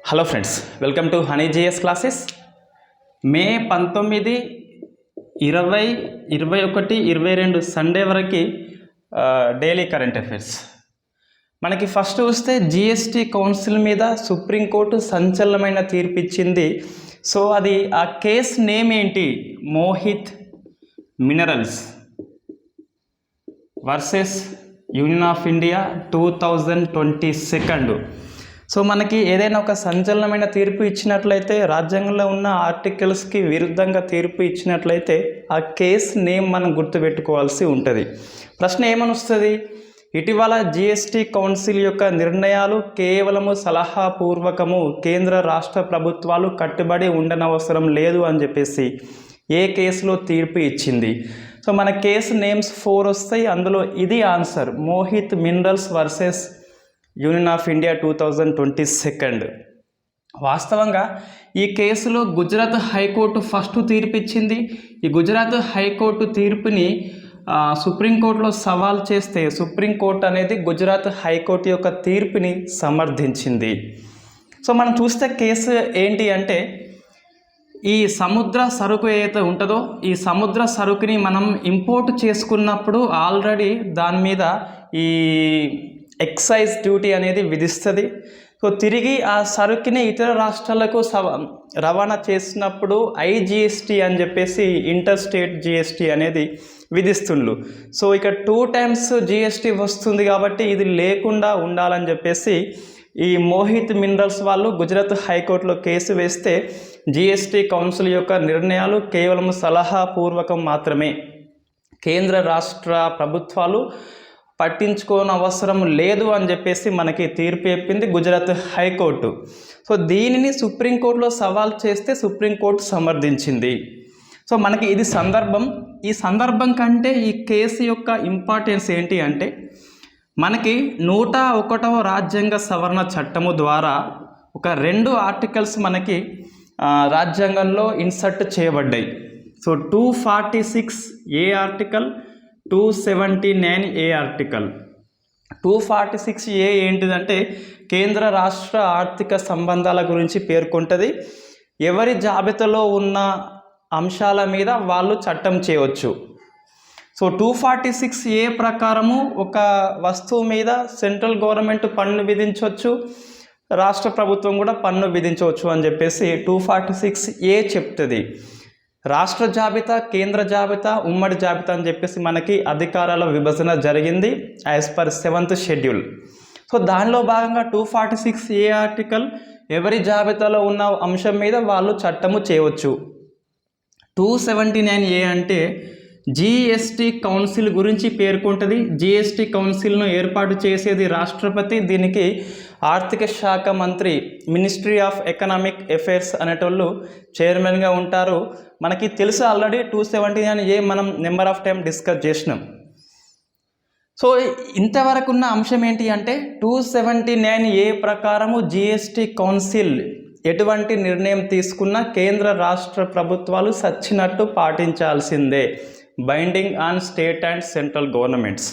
Hello friends, welcome to Honey GS classes. May 19, 20, 21, 22 Sunday వరకు daily current affairs. మనకి first వస్తే GST council మీద supreme court సంచలనమైన తీర్పు ఇచ్చింది. సో అది ఆ కేస్ నేమ్ ఏంటి? Mohit minerals versus union of India 2022. So మనకి ఏదైనా ఒక సంచలనమైన తీర్పు ఇచ్చినట్లయితే, రాజ్యాంగంలో ఉన్న ఆర్టికల్స్కి విరుద్ధంగా తీర్పు ఇచ్చినట్లయితే ఆ కేస్ నేమ్ మనం గుర్తుపెట్టుకోవాల్సి ఉంటుంది. ప్రశ్న ఏమని వస్తుంది? ఇటీవల జిఎస్టీ కౌన్సిల్ యొక్క నిర్ణయాలు కేవలము సలహాపూర్వకము, కేంద్ర రాష్ట్ర ప్రభుత్వాలు కట్టుబడి ఉండనవసరం లేదు అని చెప్పేసి ఏ కేసులో తీర్పు ఇచ్చింది? సో మన కేసు నేమ్స్ 4 వస్తాయి, అందులో ఇది answer. Mohit minerals versus union of India 2022. వాస్తవంగా ఈ కేసులో గుజరాత్ హైకోర్టు ఫస్ట్ తీర్పు ఇచ్చింది. ఈ గుజరాత్ హైకోర్టు తీర్పుని సుప్రీంకోర్టులో సవాల్ చేస్తే సుప్రీంకోర్టు అనేది గుజరాత్ హైకోర్టు యొక్క తీర్పుని సమర్థించింది. సో మనం చూస్తే కేసు ఏంటి అంటే, ఈ సముద్ర సరుకు ఏదైతే ఉంటుందో, ఈ సముద్ర సరుకుని మనం ఇంపోర్ట్ చేసుకున్నప్పుడు ఆల్రెడీ దాని మీద ఈ ఎక్సైజ్ డ్యూటీ అనేది విధిస్తుంది. సో తిరిగి ఆ సరుకుని ఇతర రాష్ట్రాలకు రవాణా చేసినప్పుడు ఐజిఎస్టీ అని చెప్పేసి ఇంటర్ స్టేట్ జిఎస్టీ అనేది విధిస్తుండ్రు. సో ఇక 2 times జిఎస్టీ వస్తుంది కాబట్టి ఇది లేకుండా ఉండాలని చెప్పేసి ఈ మోహిత్ మినరల్స్ వాళ్ళు గుజరాత్ హైకోర్టులో కేసు వేస్తే, జిఎస్టీ కౌన్సిల్ యొక్క నిర్ణయాలు కేవలం సలహాపూర్వకం మాత్రమే, కేంద్ర రాష్ట్ర ప్రభుత్వాలు పట్టించుకోని అవసరం లేదు అని చెప్పేసి మనకి తీర్పు చెప్పింది గుజరాత్ హైకోర్టు. సో దీనిని సుప్రీంకోర్టులో సవాల్ చేస్తే సుప్రీంకోర్టు సమర్థించింది. సో మనకి ఇది సందర్భం. ఈ సందర్భం కంటే ఈ కేసు యొక్క ఇంపార్టెన్స్ ఏంటి అంటే, మనకి 101వ రాజ్యాంగ సవరణ చట్టము ద్వారా ఒక 2 ఆర్టికల్స్ మనకి రాజ్యాంగంలో ఇన్సర్ట్ చేయబడ్డాయి. సో 246 ఏ ఆర్టికల్, 279 ఏ ఆర్టికల్. 246 ఏ ఏంటిదంటే, కేంద్ర రాష్ట్ర ఆర్థిక సంబంధాల గురించి పేర్కొంటుంది. ఎవరి జాబితాలో ఉన్న అంశాల మీద వాళ్ళు చట్టం చేయవచ్చు. సో 246 ఏ ప్రకారము ఒక వస్తువు మీద సెంట్రల్ గవర్నమెంట్ పన్ను విధించవచ్చు, రాష్ట్ర ప్రభుత్వం కూడా పన్ను విధించవచ్చు అని చెప్పేసి 246 ఏ చెప్తుంది. రాష్ట్ర జాబితా, కేంద్ర జాబితా, ఉమ్మడి జాబితా అని చెప్పేసి మనకి అధికారాల విభజన జరిగింది as per 7th schedule. So దానిలో భాగంగా 246 ఏ ఆర్టికల్ ఎవరి జాబితాలో ఉన్న అంశం మీద వాళ్ళు చట్టము చేయవచ్చు. 279 ఏ అంటే జిఎస్టీ కౌన్సిల్ గురించి పేర్కొంటుంది. జిఎస్టీ కౌన్సిల్ను ఏర్పాటు చేసేది రాష్ట్రపతి. దీనికి ఆర్థిక శాఖ మంత్రి, మినిస్ట్రీ ఆఫ్ ఎకనామిక్ అఫైర్స్ అనేటోళ్ళు చైర్మన్గా ఉంటారు. మనకి తెలుసు ఆల్రెడీ 279 ఏ మనం నెంబర్ ఆఫ్ టైం డిస్కస్ చేసినాం. సో ఇంతవరకు ఉన్న అంశం ఏంటి అంటే, 279 ఏ ప్రకారము జిఎస్టీ కౌన్సిల్ ఎటువంటి నిర్ణయం తీసుకున్నా కేంద్ర రాష్ట్ర ప్రభుత్వాలు సచ్చినట్టు పాటించాల్సిందే, binding on state and central governments.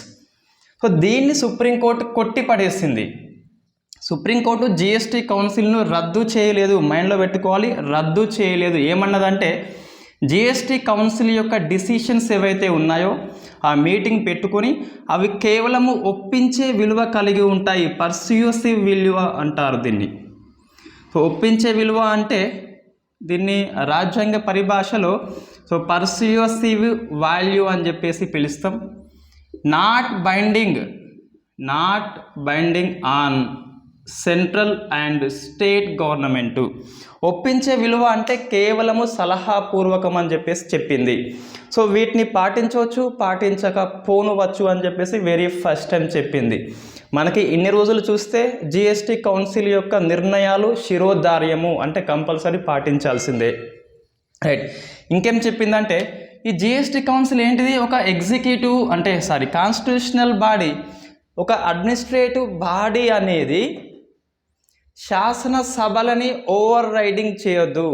So దీన్ని సుప్రీంకోర్టు కొట్టిపడేసింది. సుప్రీంకోర్టు జిఎస్టీ కౌన్సిల్ను రద్దు చేయలేదు, మైండ్లో పెట్టుకోవాలి, రద్దు చేయలేదు. ఏమన్నదంటే, జిఎస్టీ కౌన్సిల్ యొక్క డిసిషన్స్ ఏవైతే ఉన్నాయో ఆ మీటింగ్ పెట్టుకొని అవి కేవలము ఒప్పించే విలువ కలిగి ఉంటాయి, పర్స్యూసివ్ విలువ అంటారు దీన్ని. సో ఒప్పించే విలువ అంటే దీన్ని రాజ్యాంగ పరిభాషలో సో పర్స్యూసివ్ వాల్యూ అని చెప్పేసి పిలుస్తాం. Not binding on central and state government. ఒప్పించే విలువ అంటే కేవలము సలహాపూర్వకం అని చెప్పేసి చెప్పింది. సో వీటిని పాటించవచ్చు, పాటించకపోనవచ్చు అని చెప్పేసి వెరీ ఫస్ట్ టైం చెప్పింది. మనకి ఇన్ని రోజులు చూస్తే జిఎస్టీ కౌన్సిల్ యొక్క నిర్ణయాలు శిరోధార్యము అంటే కంపల్సరీ పాటించాల్సిందే, రైట్. ఇంకేం చెప్పిందంటే, ఈ జిఎస్టీ కౌన్సిల్ ఏంటిది? ఒక ఎగ్జిక్యూటివ్ కాన్స్టిట్యూషనల్ బాడీ, ఒక అడ్మినిస్ట్రేటివ్ బాడీ అనేది శాసనసభలని ఓవర్ రైడింగ్ చేయొద్దు.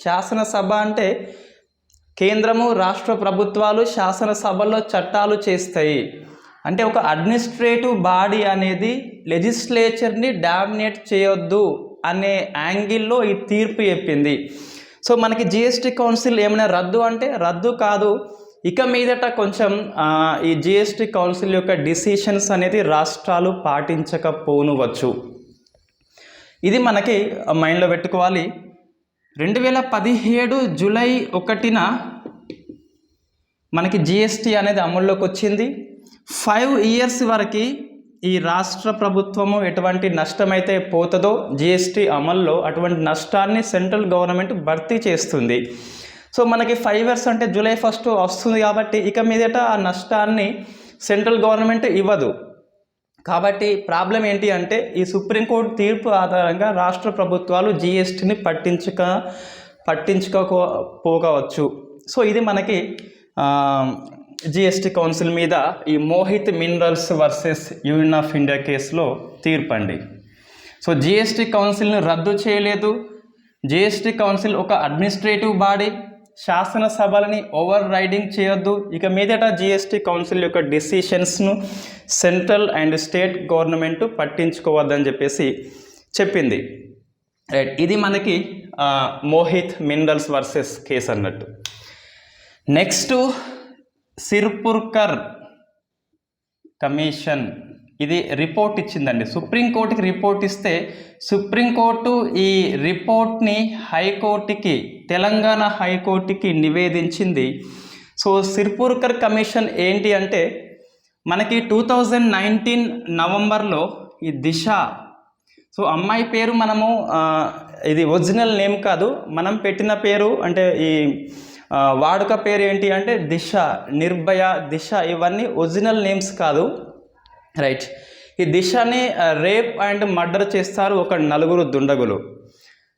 శాసనసభ అంటే కేంద్రము, రాష్ట్ర ప్రభుత్వాలు శాసనసభలో చట్టాలు చేస్తాయి. అంటే ఒక అడ్మినిస్ట్రేటివ్ బాడీ అనేది లెజిస్లేచర్ని డామినేట్ చేయొద్దు అనే యాంగిల్లో ఈ తీర్పు చెప్పింది. సో మనకి జిఎస్టీ కౌన్సిల్ ఏమైనా రద్దు అంటే రద్దు కాదు, ఇక మీదట కొంచెం ఈ జిఎస్టీ కౌన్సిల్ యొక్క డిసిషన్స్ అనేది రాష్ట్రాలు పాటించకపోనువచ్చు. ఇది మనకి మైండ్లో పెట్టుకోవాలి. 2017 జూలై 1న మనకి జిఎస్టీ అనేది అమల్లోకి వచ్చింది. 5 ఇయర్స్ వరకు ఈ రాష్ట్ర ప్రభుత్వము ఎటువంటి నష్టమైతే పోతుందో జిఎస్టీ అమల్లో అటువంటి నష్టాన్ని సెంట్రల్ గవర్నమెంట్ భర్తీ చేస్తుంది. సో మనకి 5 ఇయర్స్ అంటే జూలై 1 వస్తుంది కాబట్టి ఇక మీదట ఆ నష్టాన్ని సెంట్రల్ గవర్నమెంట్ ఇవ్వదు. కాబట్టి ప్రాబ్లం ఏంటి అంటే ఈ సుప్రీంకోర్టు తీర్పు ఆధారంగా రాష్ట్ర ప్రభుత్వాలు జిఎస్టీని పట్టించుకోకపోవచ్చు. సో ఇది మనకి జిఎస్టీ కౌన్సిల్ మీద ఈ Mohit minerals versus union of India కేసులో తీర్పు అండి. సో జిఎస్టీ కౌన్సిల్ని రద్దు చేయలేదు. జిఎస్టీ కౌన్సిల్ ఒక అడ్మినిస్ట్రేటివ్ బాడీ, శాసనసభలని ఓవర్ రైడింగ్ చేయొద్దు. ఇక మీదట జిఎస్టీ కౌన్సిల్ యొక్క డిసిషన్స్ను సెంట్రల్ అండ్ స్టేట్ గవర్నమెంట్ పట్టించుకోవద్దని చెప్పేసి చెప్పింది. రైట్, ఇది మనకి మోహిత్ మినరల్స్ వర్సెస్ కేసు అన్నట్టు. నెక్స్ట్ సిర్పుర్కర్ కమిషన్ ఇది రిపోర్ట్ ఇచ్చిందండి. సుప్రీంకోర్టుకి రిపోర్ట్ ఇస్తే సుప్రీంకోర్టు ఈ రిపోర్ట్ని హైకోర్టుకి, తెలంగాణ హైకోర్టుకి నివేదించింది. సో సిర్పుర్కర్ కమిషన్ ఏంటి అంటే మనకి 2019 నవంబర్లో ఈ దిశ, సో అమ్మాయి పేరు మనము ఇది ఒరిజినల్ నేమ్ కాదు, మనం పెట్టిన పేరు అంటే ఈ వాడుక పేరు ఏంటి అంటే దిశ, నిర్భయ, దిశ, ఇవన్నీ ఒరిజినల్ నేమ్స్ కాదు. రైట్, ఈ దిశని రేప్ అండ్ మర్డర్ చేస్తారు ఒక 4 దుండగులు.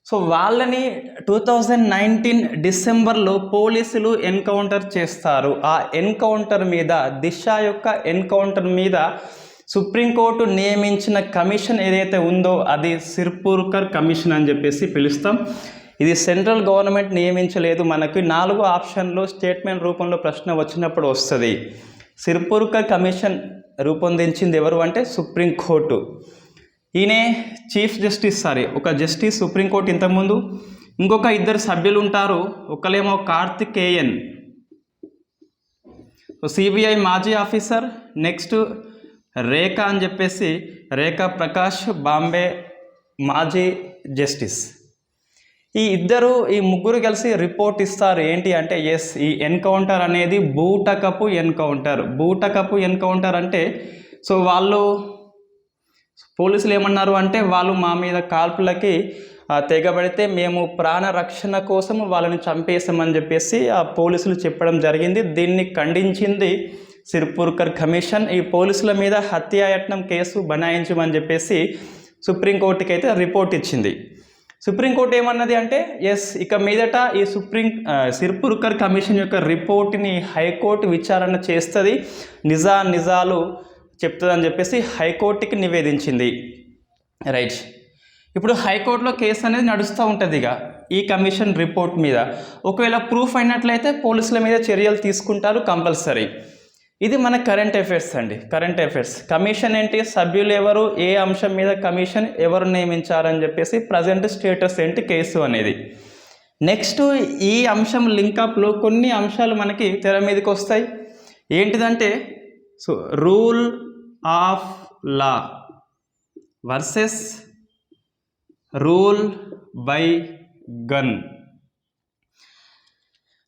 సో వాళ్ళని 2019 డిసెంబర్లో పోలీసులు ఎన్కౌంటర్ చేస్తారు. ఆ ఎన్కౌంటర్ మీద, దిశ యొక్క ఎన్కౌంటర్ మీద సుప్రీంకోర్టు నియమించిన కమిషన్ ఏదైతే ఉందో అది సిర్పుర్కర్ కమిషన్ అని చెప్పేసి పిలుస్తాం. ఇది సెంట్రల్ గవర్నమెంట్ నియమించలేదు. మనకి 4 ఆప్షన్లో స్టేట్మెంట్ రూపంలో ప్రశ్న వచ్చినప్పుడు వస్తుంది. సిర్పుర్కర్ కమిషన్ రూపొందించింది ఎవరు అంటే సుప్రీంకోర్టు. ఈయనే చీఫ్ జస్టిస్, ఒక జస్టిస్ సుప్రీంకోర్టు ఇంతకుముందు, ఇంకొక 2 సభ్యులు ఉంటారు. ఒకలేమో కార్తికేయన్, సిబిఐ మాజీ ఆఫీసర్. నెక్స్ట్ రేఖా అని చెప్పేసి రేఖా ప్రకాష్, బాంబే మాజీ జస్టిస్. ఈ ముగ్గురు కలిసి రిపోర్ట్ ఇస్తారు. ఏంటి అంటే ఎస్, ఈ ఎన్కౌంటర్ అనేది బూటకపు ఎన్కౌంటర్ అంటే, సో వాళ్ళు పోలీసులు ఏమన్నారు అంటే వాళ్ళు మా మీద కాల్పులకి తెగబడితే మేము ప్రాణ రక్షణ కోసం వాళ్ళని చంపేసామని చెప్పేసి ఆ పోలీసులు చెప్పడం జరిగింది. దీన్ని ఖండించింది సిర్పుర్కర్ కమిషన్. ఈ పోలీసుల మీద హత్యాయత్నం కేసు బనాయించమని చెప్పేసి సుప్రీంకోర్టుకి అయితే రిపోర్ట్ ఇచ్చింది. సుప్రీంకోర్టు ఏమన్నది అంటే ఎస్, ఇక మీదట ఈ సిర్పుర్కర్ కమిషన్ యొక్క రిపోర్ట్ని హైకోర్టు విచారణ చేస్తుంది, నిజాలు చెప్తుందని చెప్పేసి హైకోర్టుకి నివేదించింది. రైట్, ఇప్పుడు హైకోర్టులో కేసు అనేది నడుస్తూ ఉంటుంది ఇక ఈ కమిషన్ రిపోర్ట్ మీద. ఒకవేళ ప్రూఫ్ అయినట్లయితే పోలీసుల మీద చర్యలు తీసుకుంటారు కంపల్సరీ. ఇది మన కరెంట్ అఫైర్స్ అండి. కరెంట్ అఫైర్స్ కమిషన్ ఏంటి, సభ్యులు ఎవరు, ఏ అంశం మీద కమిషన్ ఎవరు నియమించారని చెప్పేసి, ప్రజెంట్ స్టేటస్ ఏంటి కేసు అనేది. నెక్స్ట్ ఈ అంశం లింకప్లో కొన్ని అంశాలు మనకి తెర మీదకి వస్తాయి. ఏంటిదంటే so rule of law versus rule by gun.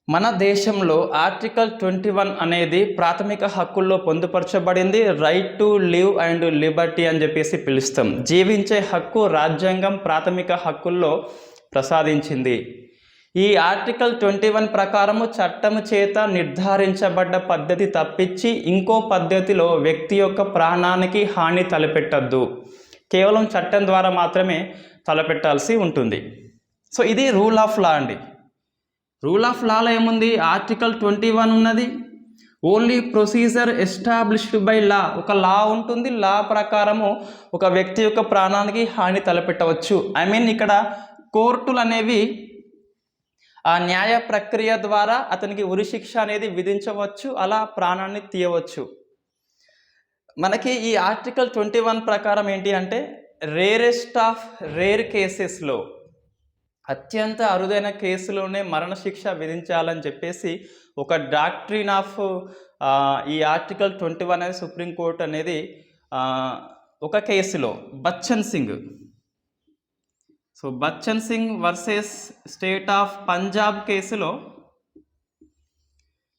మన దేశంలో ఆర్టికల్ 21 అనేది ప్రాథమిక హక్కుల్లో పొందుపరచబడింది. Right to live and liberty అని చెప్పేసి పిలుస్తాం. జీవించే హక్కు రాజ్యాంగం ప్రాథమిక హక్కుల్లో ప్రసాదించింది. ఈ ఆర్టికల్ 21 ప్రకారము చట్టము చేత నిర్ధారించబడ్డ పద్ధతి తప్పించి ఇంకో పద్ధతిలో వ్యక్తి యొక్క ప్రాణానికి హాని తలపెట్టద్దు. కేవలం చట్టం ద్వారా మాత్రమే తలపెట్టాల్సి ఉంటుంది. సో ఇది రూల్ ఆఫ్ లా అండి. రూల్ ఆఫ్ లాలో ఏముంది, ఆర్టికల్ 21 ఉన్నది. Only procedure established by law, ఒక లా ఉంటుంది. లా ప్రకారము ఒక వ్యక్తి యొక్క ప్రాణానికి హాని తలపెట్టవచ్చు. ఇక్కడ కోర్టులు అనేవి ఆ న్యాయ ప్రక్రియ ద్వారా అతనికి ఉరిశిక్ష అనేది విధించవచ్చు, అలా ప్రాణాన్ని తీయవచ్చు. మనకి ఈ ఆర్టికల్ 21 ప్రకారం ఏంటి అంటే రేరెస్ట్ ఆఫ్ రేర్ కేసెస్లో, అత్యంత అరుదైన కేసులోనే మరణశిక్ష విధించాలని చెప్పేసి ఒక డాక్ట్రిన్ ఆఫ్ ఈ ఆర్టికల్ 21 అనేది సుప్రీంకోర్టు అనేది ఒక కేసులో Bachchan Singh, so Bachchan Singh versus state of Punjab కేసులో,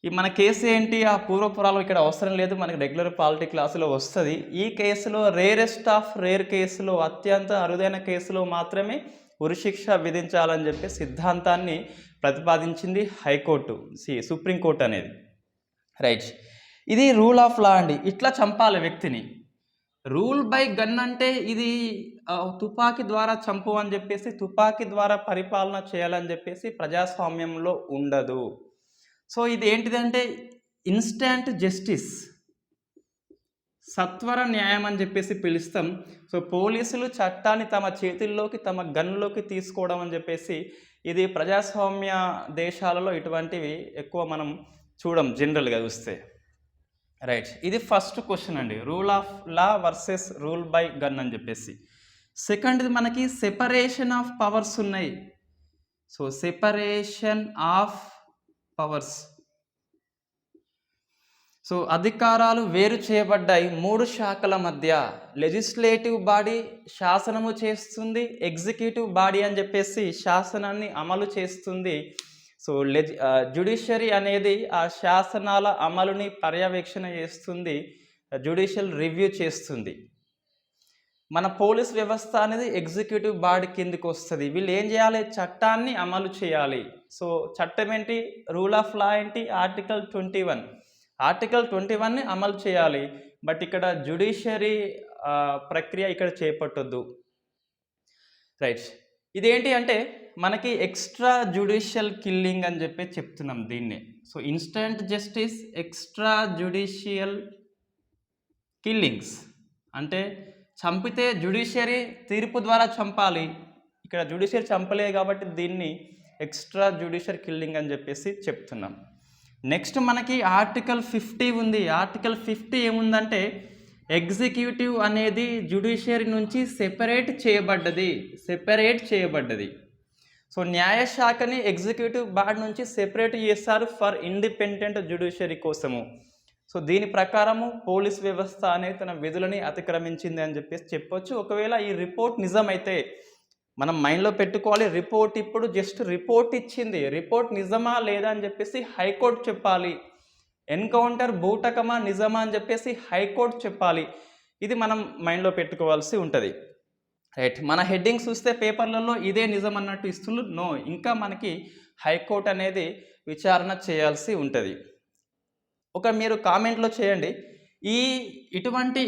ఈ మన కేసు ఏంటి ఆ పూర్వపురాలు ఇక్కడ అవసరం లేదు, మనకి రెగ్యులర్ పాలిటీ క్లాసులో వస్తుంది. ఈ కేసులో రేరెస్ట్ ఆఫ్ రేర్ కేసులో, అత్యంత అరుదైన కేసులో మాత్రమే ఉరిశిక్ష విధించాలని చెప్పి సిద్ధాంతాన్ని ప్రతిపాదించింది హైకోర్టు, సుప్రీంకోర్టు అనేది. రైట్, ఇది రూల్ ఆఫ్ లా అండి. ఇట్లా చంపాలి వ్యక్తిని. రూల్ బై గన్ అంటే ఇది తుపాకీ ద్వారా చంపు అని చెప్పేసి, తుపాకీ ద్వారా పరిపాలన చేయాలని చెప్పేసి ప్రజాస్వామ్యంలో ఉండదు. సో ఇది ఏంటిదంటే ఇన్స్టాంట్ జస్టిస్, సత్వర న్యాయం అని చెప్పేసి పిలుస్తాం. సో పోలీసులు చట్టాన్ని తమ చేతుల్లోకి, తమ గన్లోకి తీసుకోవడం అని చెప్పేసి, ఇది ప్రజాస్వామ్య దేశాలలో ఇటువంటివి ఎక్కువ మనం చూడం జనరల్గా చూస్తే. రైట్, ఇది ఫస్ట్ క్వశ్చన్ అండి, rule of law versus rule by gun అని చెప్పేసి. సెకండ్ది మనకి సెపరేషన్ ఆఫ్ పవర్స్ ఉన్నాయి. So separation of powers, so అధికారాలు వేరు చేయబడ్డాయి 3 శాఖల మధ్య. లెజిస్లేటివ్ బాడీ శాసనము చేస్తుంది, ఎగ్జిక్యూటివ్ బాడీ అని చెప్పేసి శాసనాన్ని అమలు చేస్తుంది. సో జ్యుడిషియరీ అనేది ఆ శాసనాల అమలుని పర్యవేక్షణ చేస్తుంది, జ్యుడిషియల్ రివ్యూ చేస్తుంది. మన పోలీస్ వ్యవస్థ అనేది ఎగ్జిక్యూటివ్ బాడీ కిందకి వస్తుంది. వీళ్ళు ఏం చేయాలి? చట్టాన్ని అమలు చేయాలి. సో చట్టం ఏంటి? రూల్ ఆఫ్ లా ఏంటి? ఆర్టికల్ 21. ఆర్టికల్ 21ని అమలు చేయాలి. బట్ ఇక్కడ జ్యుడిషియరీ ప్రక్రియ ఇక్కడ చేపట్టొద్దు. రైట్, ఇదేంటి అంటే మనకి ఎక్స్ట్రా జ్యుడిషియల్ కిల్లింగ్ అని చెప్పి చెప్తున్నాం దీన్ని. So instant justice, extra judicial killings అంటే చంపితే జ్యుడిషియరీ తీర్పు ద్వారా చంపాలి. ఇక్కడ జ్యుడిషియరీ చంపలేదు కాబట్టి దీన్ని ఎక్స్ట్రా జ్యుడిషియల్ కిల్లింగ్ అని చెప్పేసి చెప్తున్నాం. నెక్స్ట్ మనకి ఆర్టికల్ 50 ఉంది. ఆర్టికల్ 50 ఏముందంటే ఎగ్జిక్యూటివ్ అనేది జ్యుడిషియరీ నుంచి సెపరేట్ చేయబడ్డది. సో న్యాయశాఖని ఎగ్జిక్యూటివ్ బాడీ నుంచి సెపరేట్ చేస్తారు ఫర్ ఇండిపెండెంట్ జ్యుడిషియరీ కోసము. సో దీని ప్రకారము పోలీస్ వ్యవస్థ అనేది తన విధులని అతిక్రమించింది అని చెప్పేసి చెప్పొచ్చు. ఒకవేళ ఈ రిపోర్ట్ నిజమైతే మనం మైండ్లో పెట్టుకోవాలి. రిపోర్ట్ ఇప్పుడు జస్ట్ రిపోర్ట్ ఇచ్చింది, రిపోర్ట్ నిజమా లేదా అని చెప్పేసి హైకోర్టు చెప్పాలి. ఎన్కౌంటర్ బూటకమా నిజమా అని చెప్పేసి హైకోర్టు చెప్పాలి. ఇది మనం మైండ్లో పెట్టుకోవాల్సి ఉంటుంది. రైట్, మన హెడ్డింగ్ చూస్తే పేపర్లలో ఇదే నిజం అన్నట్టు ఇస్తున్నారు. నో, ఇంకా మనకి హైకోర్టు అనేది విచారణ చేయాల్సి ఉంటుంది. మీరు కామెంట్లో చేయండి, ఇటువంటి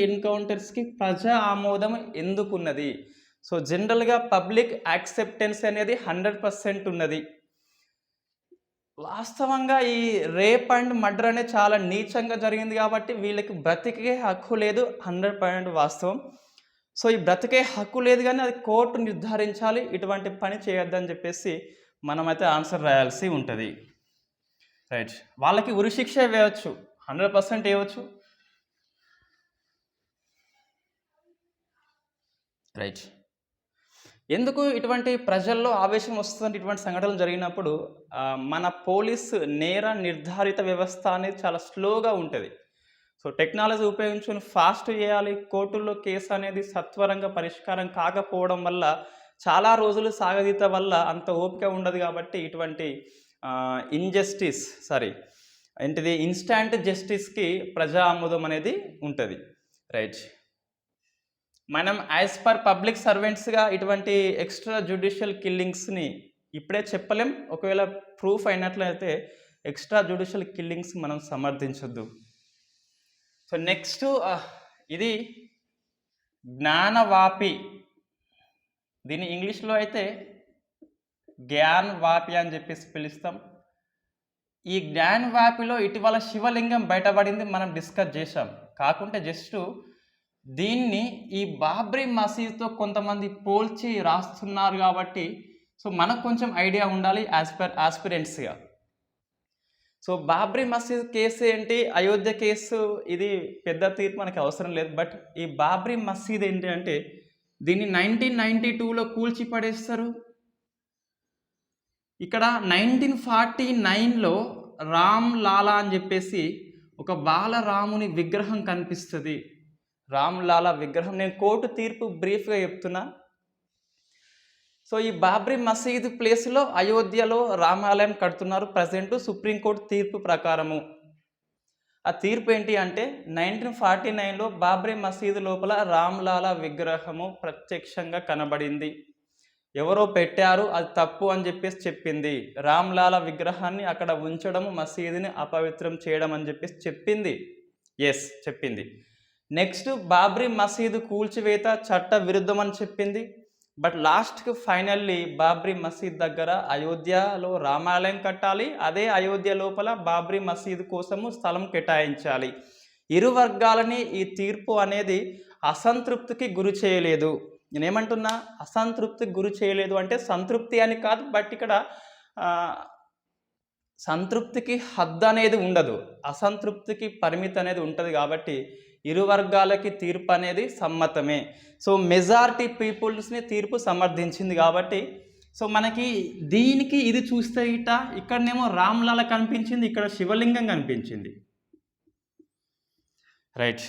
ఎన్కౌంటర్స్కి ప్రజా ఆమోదం ఎందుకున్నది? సో జనరల్గా పబ్లిక్ యాక్సెప్టెన్స్ అనేది 100% ఉన్నది. వాస్తవంగా ఈ రేప్ అండ్ మర్డర్ అనేది చాలా నీచంగా జరిగింది కాబట్టి వీళ్ళకి బ్రతికే హక్కు లేదు, 100% వాస్తవం. సో ఈ బ్రతికే హక్కు లేదు కానీ అది కోర్టు నిర్ధారించాలి, ఇటువంటి పని చేయొద్దని చెప్పేసి మనమైతే ఆన్సర్ రాయాల్సి ఉంటుంది. రైట్, వాళ్ళకి ఉరిశిక్ష వేయవచ్చు, 100% వేయవచ్చు. రైట్, ఎందుకు ఇటువంటి ప్రజల్లో ఆవేశం వస్తుంది? ఇటువంటి సంఘటనలు జరిగినప్పుడు మన పోలీస్ నేర నిర్ధారిత వ్యవస్థ అనేది చాలా స్లోగా ఉంటుంది. సో టెక్నాలజీ ఉపయోగించుకొని ఫాస్ట్ చేయాలి. కోర్టుల్లో కేసు అనేది సత్వరంగా పరిష్కారం కాకపోవడం వల్ల, చాలా రోజులు సాగదీత వల్ల అంత ఓపిక ఉండదు కాబట్టి ఇటువంటి ఇన్స్టాంట్ జస్టిస్కి ప్రజా ఆమోదం అనేది ఉంటుంది. రైట్, మనం యాజ్ పర్ పబ్లిక్ సర్వెంట్స్గా ఇటువంటి ఎక్స్ట్రా జ్యుడిషియల్ కిల్లింగ్స్ని ఇప్పుడే చెప్పలేం. ఒకవేళ ప్రూఫ్ అయినట్లయితే ఎక్స్ట్రా జ్యుడిషియల్ కిల్లింగ్స్ మనం సమర్థించొద్దు. సో నెక్స్ట్ ఇది జ్ఞానవాపి. దీన్ని ఇంగ్లీష్లో అయితే జ్ఞానవాపి అని చెప్పేసి పిలుస్తాం. ఈ జ్ఞానవాపిలో ఇటీవల శివలింగం బయటపడింది, మనం డిస్కస్ చేసాం. కాకుంటే జస్ట్ దీన్ని ఈ బాబ్రీ మసీద్తో కొంతమంది పోల్చి రాస్తున్నారు కాబట్టి సో మనకు కొంచెం ఐడియా ఉండాలి యాజ్ పర్ ఆస్పిరెంట్స్గా. సో బాబ్రీ మసీద్ కేసు ఏంటి, అయోధ్య కేసు ఇది పెద్ద తీర్పు మనకి అవసరం లేదు. బట్ ఈ బాబ్రీ మసీద్ ఏంటి అంటే దీన్ని 1992లో కూల్చి పడేస్తారు. ఇక్కడ 1949లో రామ్ లాలా అని చెప్పేసి ఒక బాలరాముని విగ్రహం కనిపిస్తుంది. రామ్ లాలా విగ్రహం. నేను కోర్టు తీర్పు బ్రీఫ్గా చెప్తున్నా. సో ఈ బాబ్రీ మసీద్ ప్లేస్లో అయోధ్యలో రామాలయం కడుతున్నారు ప్రజెంట్ సుప్రీంకోర్టు తీర్పు ప్రకారము. ఆ తీర్పు ఏంటి అంటే 1949లో బాబ్రీ మసీద్ లోపల రామ్లాలా విగ్రహము ప్రత్యక్షంగా కనబడింది. ఎవరో పెట్టారు, అది తప్పు అని చెప్పేసి చెప్పింది. రామ్లాలా విగ్రహాన్ని అక్కడ ఉంచడం మసీదుని అపవిత్రం చేయడం అని చెప్పేసి చెప్పింది. ఎస్ చెప్పింది. నెక్స్ట్ బాబ్రీ మసీదు కూల్చివేత చట్ట విరుద్ధం అని చెప్పింది. బట్ లాస్ట్కి ఫైనల్లీ బాబ్రీ మసీద్ దగ్గర అయోధ్యలో రామాలయం కట్టాలి, అదే అయోధ్య లోపల బాబ్రీ మసీద్ కోసము స్థలం కేటాయించాలి. ఇరు వర్గాలని ఈ తీర్పు అనేది అసంతృప్తికి గురి చేయలేదు. నేనేమంటున్నా, అసంతృప్తికి గురి చేయలేదు అంటే సంతృప్తి అని కాదు, బట్ ఇక్కడ సంతృప్తికి హద్దు అనేది ఉండదు, అసంతృప్తికి పరిమితి అనేది ఉంటుంది. కాబట్టి ఇరు వర్గాలకి తీర్పు అనేది సమ్మతమే. సో మెజారిటీ పీపుల్స్ని తీర్పు సమర్థించింది కాబట్టి సో మనకి దీనికి ఇది చూస్తే ఇక్కడనేమో రామ్లాల కనిపించింది, ఇక్కడ శివలింగం కనిపించింది. రైట్.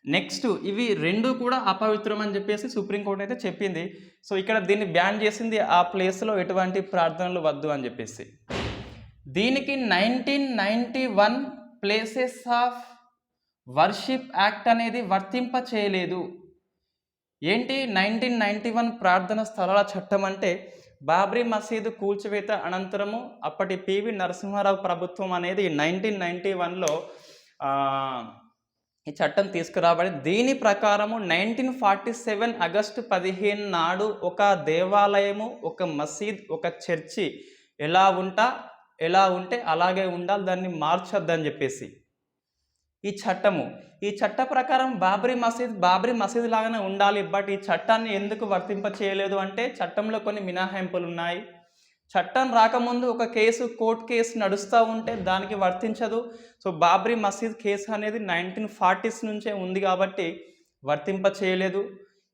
నెక్స్ట్ ఇవి రెండు కూడా అపవిత్రం అని చెప్పేసి సుప్రీంకోర్టు అయితే చెప్పింది. సో ఇక్కడ దీన్ని బ్యాన్ చేసింది, ఆ ప్లేస్లో ఎటువంటి ప్రార్థనలు వద్దు అని చెప్పేసి. దీనికి 1991 ప్లేసెస్ ఆఫ్ వర్షిప్ యాక్ట్ అనేది వర్తింప చేయలేదు. ఏంటి 1991 ప్రార్థన స్థలాల చట్టం అంటే బాబ్రీ మసీదు కూల్చివేత అనంతరము అప్పటి పివి నరసింహారావు ప్రభుత్వం అనేది 1991లో ఈ చట్టం తీసుకురాబడి దీని ప్రకారము 1947 ఆగస్టు 15 నాడు ఒక దేవాలయము, ఒక మసీద్, ఒక చర్చి ఎలా ఉంటే అలాగే ఉండాలి, దాన్ని మార్చొద్దని చెప్పేసి ఈ చట్ట ప్రకారం బాబ్రీ మసీద్ లాగానే ఉండాలి. బట్ ఈ చట్టాన్ని ఎందుకు వర్తింప చేయలేదు అంటే చట్టంలో కొన్ని మినహాయింపులు ఉన్నాయి. చట్టం రాకముందు ఒక కోర్టు కేసు నడుస్తూ ఉంటే దానికి వర్తించదు. సో బాబ్రీ మసీద్ కేసు అనేది 1940s నుంచే ఉంది కాబట్టి వర్తింప చేయలేదు.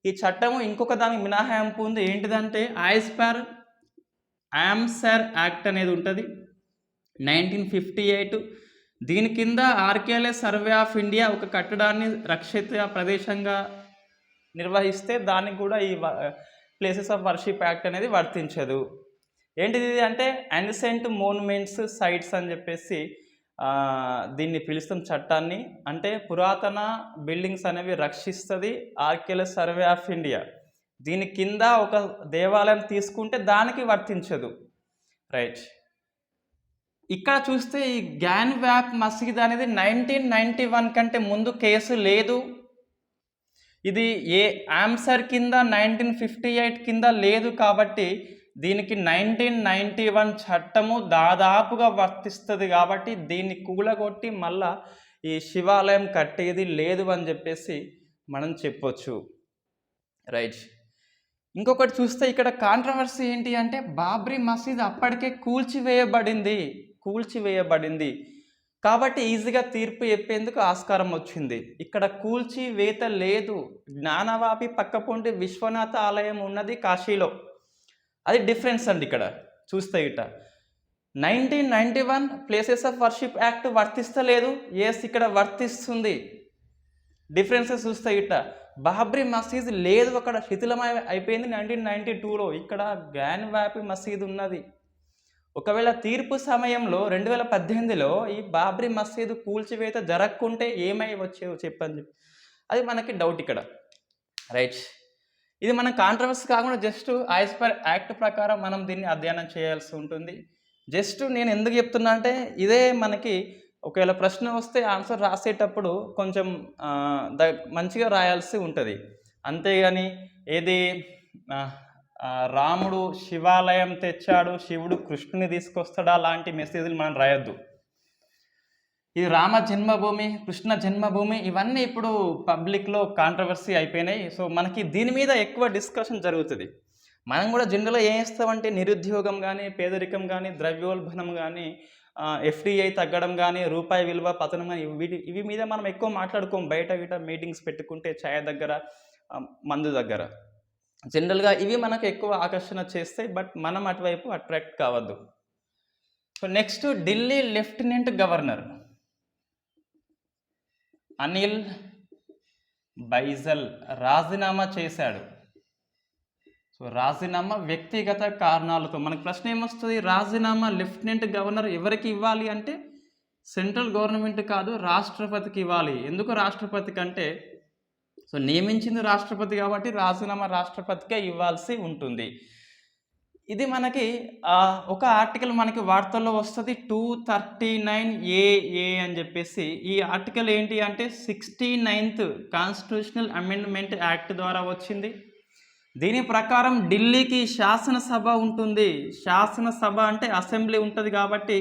ఈ చట్టము ఇంకొక దానికి మినహాయింపు ఉంది. ఏంటిదంటే యాజ్ పర్ ఆమ్సర్ యాక్ట్ అనేది ఉంటుంది 1958. దీని కింద ఆర్కియాలజీ సర్వే ఆఫ్ ఇండియా ఒక కట్టడాన్ని రక్షిత ప్రదేశంగా నిర్వహిస్తే దానికి కూడా ఈ ప్లేసెస్ ఆఫ్ వర్షిప్ యాక్ట్ అనేది వర్తించదు. ఏంటిది అంటే యాన్సెంట్ మోన్యుమెంట్స్ సైట్స్ అని చెప్పేసి దీన్ని పిలుస్తాం చట్టాన్ని. అంటే పురాతన బిల్డింగ్స్ అనేవి రక్షిస్తుంది ఆర్కియాలజీ సర్వే ఆఫ్ ఇండియా. దీని కింద ఒక దేవాలయం తీసుకుంటే దానికి వర్తించదు. రైట్. ఇక్కడ చూస్తే ఈ గ్యాన్ వ్యాప్ మసీద్ అనేది 1991 కంటే ముందు కేసు లేదు. ఇది ఏ ఆమ్సర్ కింద 1958 కింద లేదు కాబట్టి దీనికి 1991 చట్టము దాదాపుగా వర్తిస్తుంది. కాబట్టి దీన్ని కూలగొట్టి మళ్ళా ఈ శివాలయం కట్టేది లేదు అని చెప్పేసి మనం చెప్పొచ్చు. రైట్. ఇంకొకటి చూస్తే ఇక్కడ కాంట్రవర్సీ ఏంటి అంటే బాబ్రీ మసీద్ అప్పటికే కూల్చివేయబడింది కాబట్టి ఈజీగా తీర్పు చెప్పేందుకు ఆస్కారం వచ్చింది. ఇక్కడ కూల్చివేత లేదు. జ్ఞానవాపి పక్కపొంటి విశ్వనాథ ఆలయం ఉన్నది కాశీలో, అది డిఫరెన్స్ అండి. ఇక్కడ చూస్తే 1991 ప్లేసెస్ ఆఫ్ వర్షిప్ యాక్ట్ వర్తిస్తలేదు. ఎస్ ఇక్కడ వర్తిస్తుంది. డిఫరెన్సెస్ చూస్తే బాబ్రీ మసీద్ లేదు, అక్కడ శిథిలమై అయిపోయింది 1992లో. ఇక్కడ గ్యాన్ వ్యాపి మసీద్ ఉన్నది. ఒకవేళ తీర్పు సమయంలో 2018లో ఈ బాబ్రీ మసీదు కూల్చివేత జరగకుంటే ఏమై వచ్చేవో చెప్పని అది మనకి డౌట్ ఇక్కడ. రైట్. ఇది మనం కాంట్రవర్సీ కాకుండా జస్ట్ యాజ్ పర్ యాక్ట్ ప్రకారం మనం దీన్ని అధ్యయనం చేయాల్సి ఉంటుంది. జస్ట్ నేను ఎందుకు చెప్తున్నా అంటే ఇదే మనకి ఒకవేళ ప్రశ్న వస్తే ఆన్సర్ రాసేటప్పుడు కొంచెం మంచిగా రాయాల్సి ఉంటుంది. అంతేగాని ఏది రాముడు శివాలయం తెచ్చాడు, శివుడు కృష్ణుని తీసుకొస్తాడా లాంటి మెసేజ్లు మనం రాయొద్దు. ఇది రామ జన్మభూమి, కృష్ణ జన్మభూమి, ఇవన్నీ ఇప్పుడు పబ్లిక్లో కాంట్రవర్సీ అయిపోయినాయి. సో మనకి దీని మీద ఎక్కువ డిస్కషన్ జరుగుతుంది. మనం కూడా జనరల్గా ఏం చేస్తామంటే నిరుద్యోగం కానీ, పేదరికం కానీ, ద్రవ్యోల్బణం కానీ, ఎఫ్డిఐ తగ్గడం కానీ రూపాయి విలువ పతనం కానీ ఇవి మీద మనం ఎక్కువ మాట్లాడుకోం బయట గిట మీటింగ్స్ పెట్టుకుంటే ఛాయ్ దగ్గర మందు దగ్గర. జనరల్గా ఇవి మనకు ఎక్కువ ఆకర్షణ చేస్తాయి, బట్ మనం అటువైపు అట్రాక్ట్ కావద్దు. So next Delhi lieutenant governor Anil Baijal రాజీనామా చేశాడు. సో రాజీనామా వ్యక్తిగత కారణాలతో. మనకు ప్రశ్న ఏమొస్తుంది, రాజీనామా లెఫ్టినెంట్ గవర్నర్ ఎవరికి ఇవ్వాలి అంటే సెంట్రల్ గవర్నమెంట్ కాదు, రాష్ట్రపతికి ఇవ్వాలి. ఎందుకు రాష్ట్రపతికి అంటే సో నియమించింది రాష్ట్రపతి కాబట్టి రాజీనామా రాష్ట్రపతికే ఇవ్వాల్సి ఉంటుంది. ఇది మనకి ఒక ఆర్టికల్ మనకి వార్తల్లో వస్తుంది 239AA అని చెప్పేసి. ఈ ఆర్టికల్ ఏంటి అంటే 69th కాన్స్టిట్యూషనల్ అమెండ్మెంట్ యాక్ట్ ద్వారా వచ్చింది. దీని ప్రకారం ఢిల్లీకి శాసనసభ ఉంటుంది. శాసనసభ అంటే అసెంబ్లీ ఉంటుంది కాబట్టి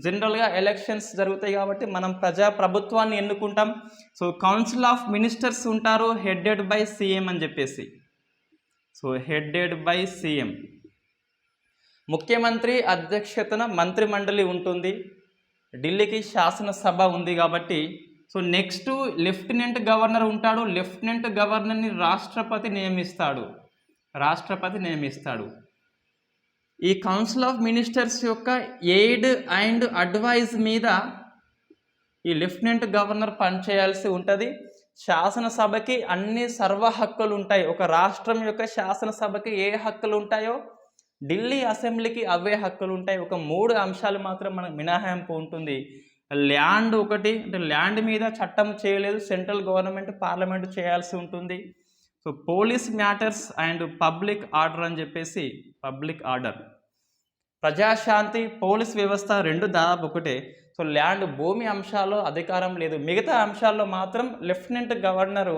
జనరల్గా ఎలక్షన్స్ జరుగుతాయి కాబట్టి మనం ప్రభుత్వాన్ని ఎన్నుకుంటాం. సో కౌన్సిల్ ఆఫ్ మినిస్టర్స్ ఉంటారు, హెడెడ్ బై సీఎం అని చెప్పేసి. So headed by CM. ముఖ్యమంత్రి అధ్యక్షతన మంత్రిమండలి ఉంటుంది. ఢిల్లీకి శాసనసభ ఉంది కాబట్టి. సో నెక్స్ట్ లెఫ్టినెంట్ గవర్నర్ ఉంటాడు. లెఫ్టినెంట్ గవర్నర్ని రాష్ట్రపతి నియమిస్తాడు. ఈ కౌన్సిల్ ఆఫ్ మినిస్టర్స్ యొక్క ఎయిడ్ అండ్ అడ్వైజ్ మీద ఈ లెఫ్టినెంట్ గవర్నర్ పనిచేయాల్సి ఉంటుంది. శాసనసభకి అన్ని సర్వ హక్కులు ఉంటాయి. ఒక రాష్ట్రం యొక్క శాసనసభకి ఏ హక్కులు ఉంటాయో ఢిల్లీ అసెంబ్లీకి అవే హక్కులు ఉంటాయి. ఒక 3 అంశాలు మాత్రం మనకు మినహాయింపు ఉంటుంది. ల్యాండ్ ఒకటి, అంటే ల్యాండ్ మీద చట్టం చేయలేదు, సెంట్రల్ గవర్నమెంట్ పార్లమెంట్ చేయాల్సి ఉంటుంది. So police matters and public order అని చెప్పేసి, పబ్లిక్ ఆర్డర్, ప్రజాశాంతి, పోలీస్ వ్యవస్థ 2 దాదాపు ఒకటే. సో ల్యాండ్ భూమి అంశాల్లో అధికారం లేదు. మిగతా అంశాల్లో మాత్రం లెఫ్టినెంట్ గవర్నరు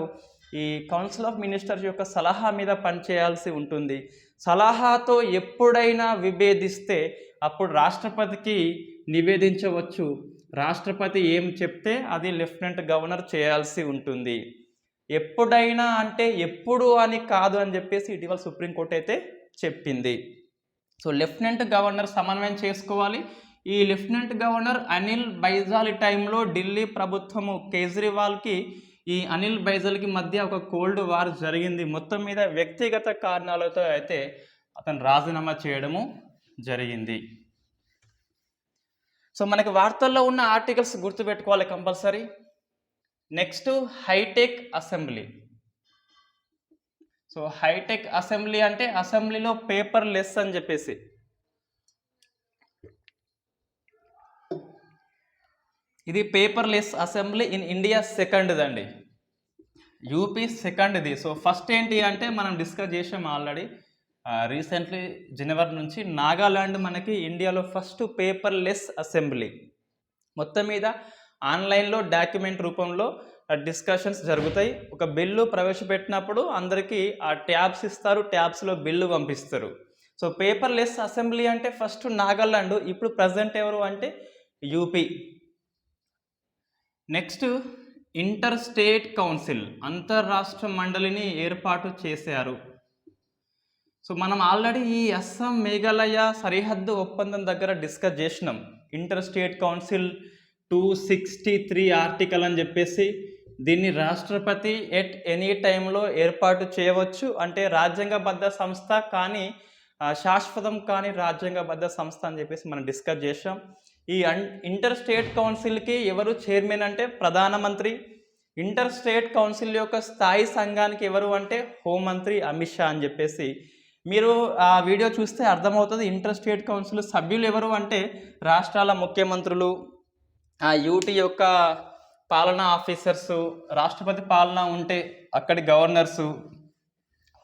ఈ కౌన్సిల్ ఆఫ్ మినిస్టర్స్ యొక్క సలహా మీద పనిచేయాల్సి ఉంటుంది. సలహాతో ఎప్పుడైనా విభేదిస్తే అప్పుడు రాష్ట్రపతికి నివేదించవచ్చు. రాష్ట్రపతి ఏం చెప్తే అది లెఫ్టినెంట్ గవర్నర్ చేయాల్సి ఉంటుంది. ఎప్పుడైనా అంటే ఎప్పుడు అని కాదు అని చెప్పేసి ఇటీవల సుప్రీంకోర్టు అయితే చెప్పింది. సో లెఫ్టినెంట్ గవర్నర్ సమన్వయం చేసుకోవాలి. ఈ లెఫ్టినెంట్ గవర్నర్ అనిల్ బైజాల్ టైంలో ఢిల్లీ ప్రభుత్వము కేజ్రీవాల్కి ఈ అనిల్ బైజల్కి మధ్య ఒక కోల్డ్ వార్ జరిగింది. మొత్తం మీద వ్యక్తిగత కారణాలతో అయితే అతను రాజీనామా చేయడము జరిగింది. సో మనకి వార్తల్లో ఉన్న ఆర్టికల్స్ గుర్తుపెట్టుకోవాలి compulsory. Next hi-tech assembly. So hi-tech assembly అంటే అసెంబ్లీలో పేపర్ లెస్ అని చెప్పేసి. ఇది paperless assembly in India సెకండ్ది అండి, యూపీ సెకండ్ది. సో ఫస్ట్ ఏంటి అంటే మనం డిస్కస్ చేసాం ఆల్రెడీ రీసెంట్లీ జనవరి నుంచి. నాగాలాండ్ మనకి ఇండియాలో ఫస్ట్ పేపర్ లెస్ అసెంబ్లీ. మొత్తం మీద ఆన్లైన్లో డాక్యుమెంట్ రూపంలో డిస్కషన్స్ జరుగుతాయి. ఒక బిల్లు ప్రవేశపెట్టినప్పుడు అందరికీ ఆ ట్యాబ్స్ ఇస్తారు, ట్యాబ్స్లో బిల్లు పంపిస్తారు. సో పేపర్ లెస్ అసెంబ్లీ అంటే ఫస్ట్ నాగాలాండ్, ఇప్పుడు ప్రజెంట్ ఎవరు అంటే UP. Next inter state council, అంతర్రాష్ట్ర మండలిని ఏర్పాటు చేశారు. సో మనం ఆల్రెడీ ఈ అస్సాం మేఘాలయ సరిహద్దు ఒప్పందం దగ్గర డిస్కస్ చేసినాం. ఇంటర్ స్టేట్ కౌన్సిల్ 263 ఆర్టికల్ అని చెప్పేసి, దీన్ని రాష్ట్రపతి ఎట్ ఎనీ టైంలో ఏర్పాటు చేయవచ్చు. అంటే రాజ్యాంగబద్ధ సంస్థ కానీ శాశ్వతం కానీ రాజ్యాంగబద్ధ సంస్థ అని చెప్పేసి మనం డిస్కస్ చేసాం. ఈ ఇంటర్ స్టేట్ కౌన్సిల్కి ఎవరు చైర్మన్ అంటే ప్రధానమంత్రి. ఇంటర్ స్టేట్ కౌన్సిల్ యొక్క స్థాయి సంఘానికి ఎవరు అంటే హోంమంత్రి అమిత్ షా అని చెప్పేసి. మీరు ఆ వీడియో చూస్తే అర్థమవుతుంది. ఇంటర్ స్టేట్ కౌన్సిల్ సభ్యులు ఎవరు అంటే రాష్ట్రాల ముఖ్యమంత్రులు, ఆ యూటీ యొక్క పాలనా ఆఫీసర్సు, రాష్ట్రపతి పాలన ఉంటే అక్కడి గవర్నర్సు,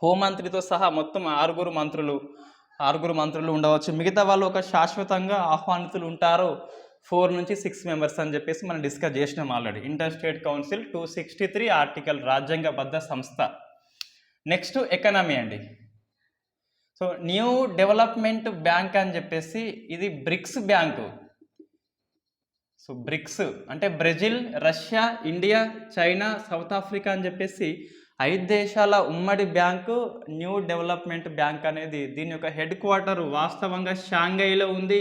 హోంమంత్రితో సహా మొత్తం 6 మంత్రులు ఉండవచ్చు. మిగతా వాళ్ళు ఒక శాశ్వతంగా ఆహ్వానితులు ఉంటారు, 4 నుంచి 6 మెంబర్స్ అని చెప్పేసి మనం డిస్కస్ చేసినాం already. Inter state council 263 article రాజ్యాంగబద్ధ సంస్థ. నెక్స్ట్ ఎకనామీ అండి. సో న్యూ డెవలప్మెంట్ బ్యాంక్ అని చెప్పేసి, ఇది బ్రిక్స్ బ్యాంకు. సో బ్రిక్స్ అంటే Brazil, Russia, India, China, South Africa అని చెప్పేసి 5 దేశాల ఉమ్మడి బ్యాంకు న్యూ డెవలప్మెంట్ బ్యాంక్ అనేది. దీని యొక్క హెడ్ క్వార్టర్ వాస్తవంగా షాంఘైలో ఉంది.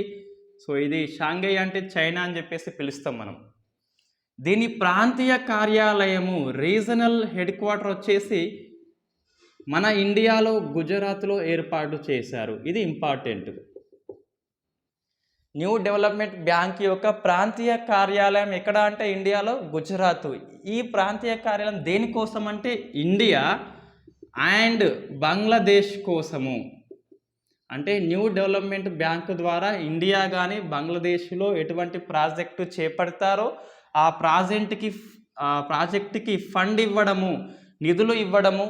సో ఇది షాంఘై అంటే చైనా అని చెప్పేసి పిలుస్తాం మనం. దీని ప్రాంతీయ కార్యాలయము రీజనల్ హెడ్ క్వార్టర్ వచ్చేసి మన ఇండియాలో గుజరాత్లో ఏర్పాటు చేశారు. ఇది ఇంపార్టెంట్. న్యూ డెవలప్మెంట్ బ్యాంక్ యొక్క ప్రాంతీయ కార్యాలయం ఎక్కడ అంటే ఇండియాలో గుజరాత్. ఈ ప్రాంతీయ కార్యాలయం దేనికోసం అంటే ఇండియా అండ్ బంగ్లాదేశ్ కోసము. అంటే న్యూ డెవలప్మెంట్ బ్యాంక్ ద్వారా ఇండియా కానీ బంగ్లాదేశ్లో ఎటువంటి ప్రాజెక్టు చేపడతారో ఆ ప్రాజెక్టుకి ఫండ్ ఇవ్వడము, నిధులు ఇవ్వడము,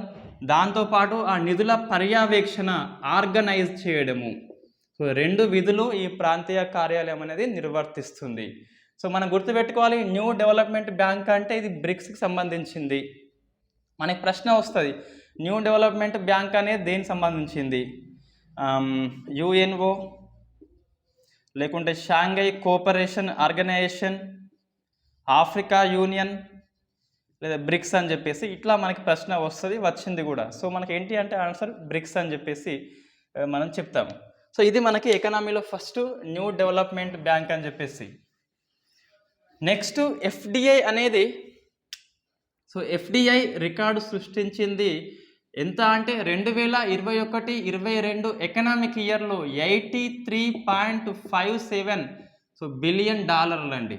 దాంతోపాటు ఆ నిధుల పర్యవేక్షణ ఆర్గనైజ్ చేయడము. సో 2 విధులు ఈ ప్రాంతీయ కార్యాలయం అనేది నిర్వర్తిస్తుంది. సో మనం గుర్తుపెట్టుకోవాలి, న్యూ డెవలప్మెంట్ బ్యాంక్ అంటే ఇది బ్రిక్స్కి సంబంధించింది. మనకి ప్రశ్న వస్తుంది, న్యూ డెవలప్మెంట్ బ్యాంక్ అనేది దేనికి సంబంధించింది? యుఎన్ఓ, లేకుంటే Shanghai cooperation organisation, Africa union, లేదా బ్రిక్స్ అని చెప్పేసి ఇట్లా మనకి ప్రశ్న వస్తుంది, వచ్చింది కూడా. సో మనకి ఏంటి అంటే ఆన్సర్ బ్రిక్స్ అని చెప్పేసి మనం చెప్తాము. సో ఇది మనకి ఎకనామీలో ఫస్ట్ న్యూ డెవలప్మెంట్ బ్యాంక్ అని చెప్పేసి. నెక్స్ట్ ఎఫ్డిఐ అనేది, సో ఎఫ్డిఐ రికార్డు సృష్టించింది ఎంత అంటే 2021-22 ఎకనామిక్ ఇయర్లో $83.57 బిలియన్ అండి.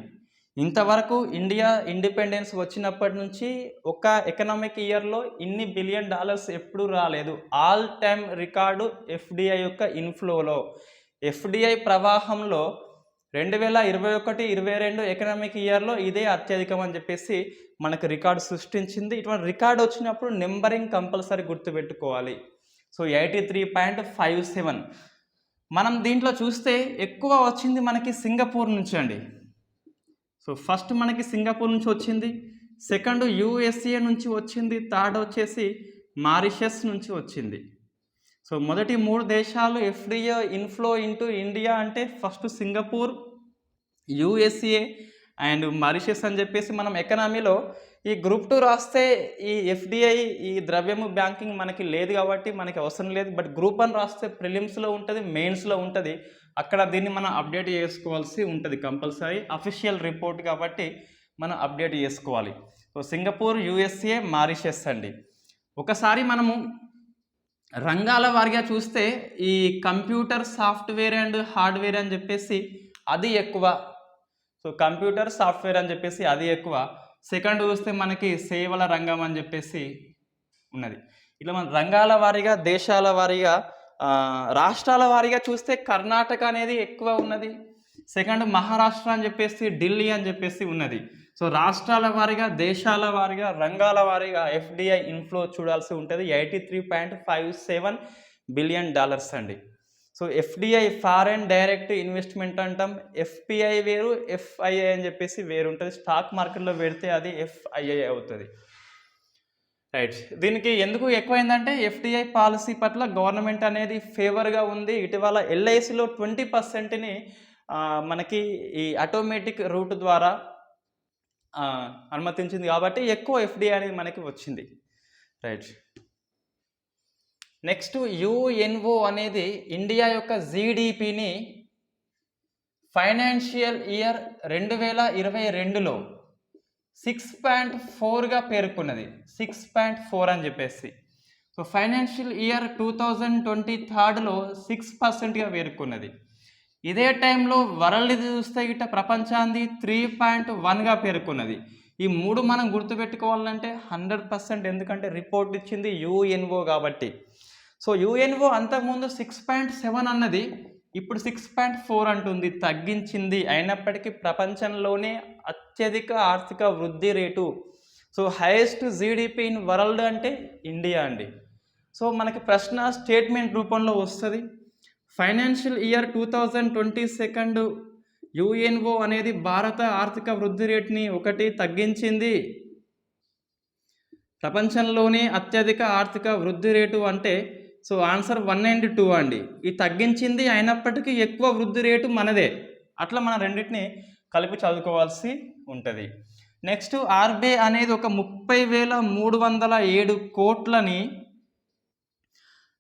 ఇంతవరకు ఇండియా ఇండిపెండెన్స్ వచ్చినప్పటి నుంచి ఒక ఎకనామిక్ ఇయర్లో ఇన్ని $1 బిలియన్ ఎప్పుడూ రాలేదు. ఆల్ టైమ్ రికార్డు ఎఫ్డిఐ యొక్క ఇన్ఫ్లోలో, ఎఫ్డిఐ ప్రవాహంలో 2021-22 ఎకనామిక్ ఇయర్లో ఇదే అత్యధికం అని చెప్పేసి మనకు రికార్డు సృష్టించింది. ఇటువంటి రికార్డు వచ్చినప్పుడు నెంబరింగ్ కంపల్సరీ గుర్తుపెట్టుకోవాలి. సో 83.57. మనం దీంట్లో చూస్తే ఎక్కువ వచ్చింది మనకి సింగపూర్ నుంచి అండి. సో ఫస్ట్ మనకి సింగపూర్ నుంచి వచ్చింది, సెకండ్ యుఎస్ఏ నుంచి వచ్చింది, థర్డ్ వచ్చేసి మారిషస్ నుంచి వచ్చింది. సో మొదటి 3 దేశాలు ఎఫ్డిఐ ఇన్ఫ్లో ఇంటూ ఇండియా అంటే first Singapore, USA and Mauritius అని చెప్పేసి మనం ఎకనామీలో ఈ గ్రూప్ 2 రాస్తే ఈ ఎఫ్డిఐ ఈ ద్రవ్యము బ్యాంకింగ్ మనకి లేదు కాబట్టి మనకి అవసరం లేదు. బట్ గ్రూప్ 1 రాస్తే ప్రిలిమ్స్లో ఉంటుంది, మెయిన్స్లో ఉంటుంది. అక్కడ దీన్ని మనం అప్డేట్ చేసుకోవాల్సి ఉంటుంది కంపల్సరీ, అఫీషియల్ రిపోర్ట్ కాబట్టి మనం అప్డేట్ చేసుకోవాలి. సో సింగపూర్, యుఎస్ఏ, మారిషస్ అండి. ఒకసారి మనము రంగాల వారిగా చూస్తే ఈ కంప్యూటర్, సాఫ్ట్వేర్ అండ్ హార్డ్వేర్ అని చెప్పేసి అది ఎక్కువ. సో కంప్యూటర్, సాఫ్ట్వేర్ అని చెప్పేసి అది ఎక్కువ. సెకండ్ చూస్తే మనకి సేవల రంగం అని చెప్పేసి ఉన్నది. ఇట్లా మన రంగాల వారీగా, దేశాల వారీగా, రాష్ట్రాల వారీగా చూస్తే కర్ణాటక అనేది ఎక్కువ ఉన్నది. సెకండ్ మహారాష్ట్ర అని చెప్పేసి, ఢిల్లీ అని చెప్పేసి ఉన్నది. సో రాష్ట్రాల వారీగా, దేశాల వారీగా, రంగాల వారీగా ఎఫ్డిఐ ఇన్ఫ్లో చూడాల్సి ఉంటుంది. $83.57 బిలియన్ అండి. So FDI foreign direct investment అంటాం. ఎఫ్పిఐ వేరు, ఎఫ్ఐఐ అని చెప్పేసి వేరు ఉంటుంది. స్టాక్ మార్కెట్లో పెడితే అది ఎఫ్ఐఐ అవుతుంది. రైట్. దీనికి ఎందుకు ఎక్కువైందంటే ఎఫ్డిఐ పాలసీ పట్ల గవర్నమెంట్ అనేది ఫేవర్గా ఉంది. ఇటీవల ఎల్ఐసిలో 20%ని మనకి ఈ ఆటోమేటిక్ రూట్ ద్వారా అనుమతించింది కాబట్టి ఎక్కువ ఎఫ్డిఐ అనేది మనకి వచ్చింది. రైట్. నెక్స్ట్ యుఎన్ఓ అనేది ఇండియా యొక్క జీడిపిని ఫైనాన్షియల్ ఇయర్ 2022లో 6.4గా పేర్కొన్నది. 6.4 అని చెప్పేసి. సో ఫైనాన్షియల్ ఇయర్ 2023లో 6%గా పేర్కొన్నది. ఇదే టైంలో వరల్డ్ చూస్తే గిట్ట ప్రపంచాన్ని 3.1గా పేర్కొన్నది. ఈ 3 మనం గుర్తుపెట్టుకోవాలంటే 100%, ఎందుకంటే రిపోర్ట్ ఇచ్చింది యుఎన్ఓ కాబట్టి. సో యుఎన్ఓ అంతకుముందు 6.7 అన్నది, ఇప్పుడు 6.4 అంటుంది, తగ్గించింది. అయినప్పటికీ ప్రపంచంలోనే అత్యధిక ఆర్థిక వృద్ధి rate, so highest GDP in world అంటే ఇండియా అండి. సో మనకి ప్రశ్న స్టేట్మెంట్ రూపంలో వస్తుంది. ఫైనాన్షియల్ ఇయర్ 2022 యుఎన్ఓ అనేది భారత ఆర్థిక వృద్ధి రేటుని 1 తగ్గించింది. ప్రపంచంలోనే అత్యధిక ఆర్థిక వృద్ధి రేటు అంటే సో ఆన్సర్ 1 and 2 అండి. ఇది తగ్గించింది, అయినప్పటికీ ఎక్కువ వృద్ధి రేటు మనదే. అట్లా మనం రెండింటిని కలిపి చదువుకోవాల్సి ఉంటుంది. నెక్స్ట్ ఆర్బీఐ అనేది ఒక 30,307 కోట్లని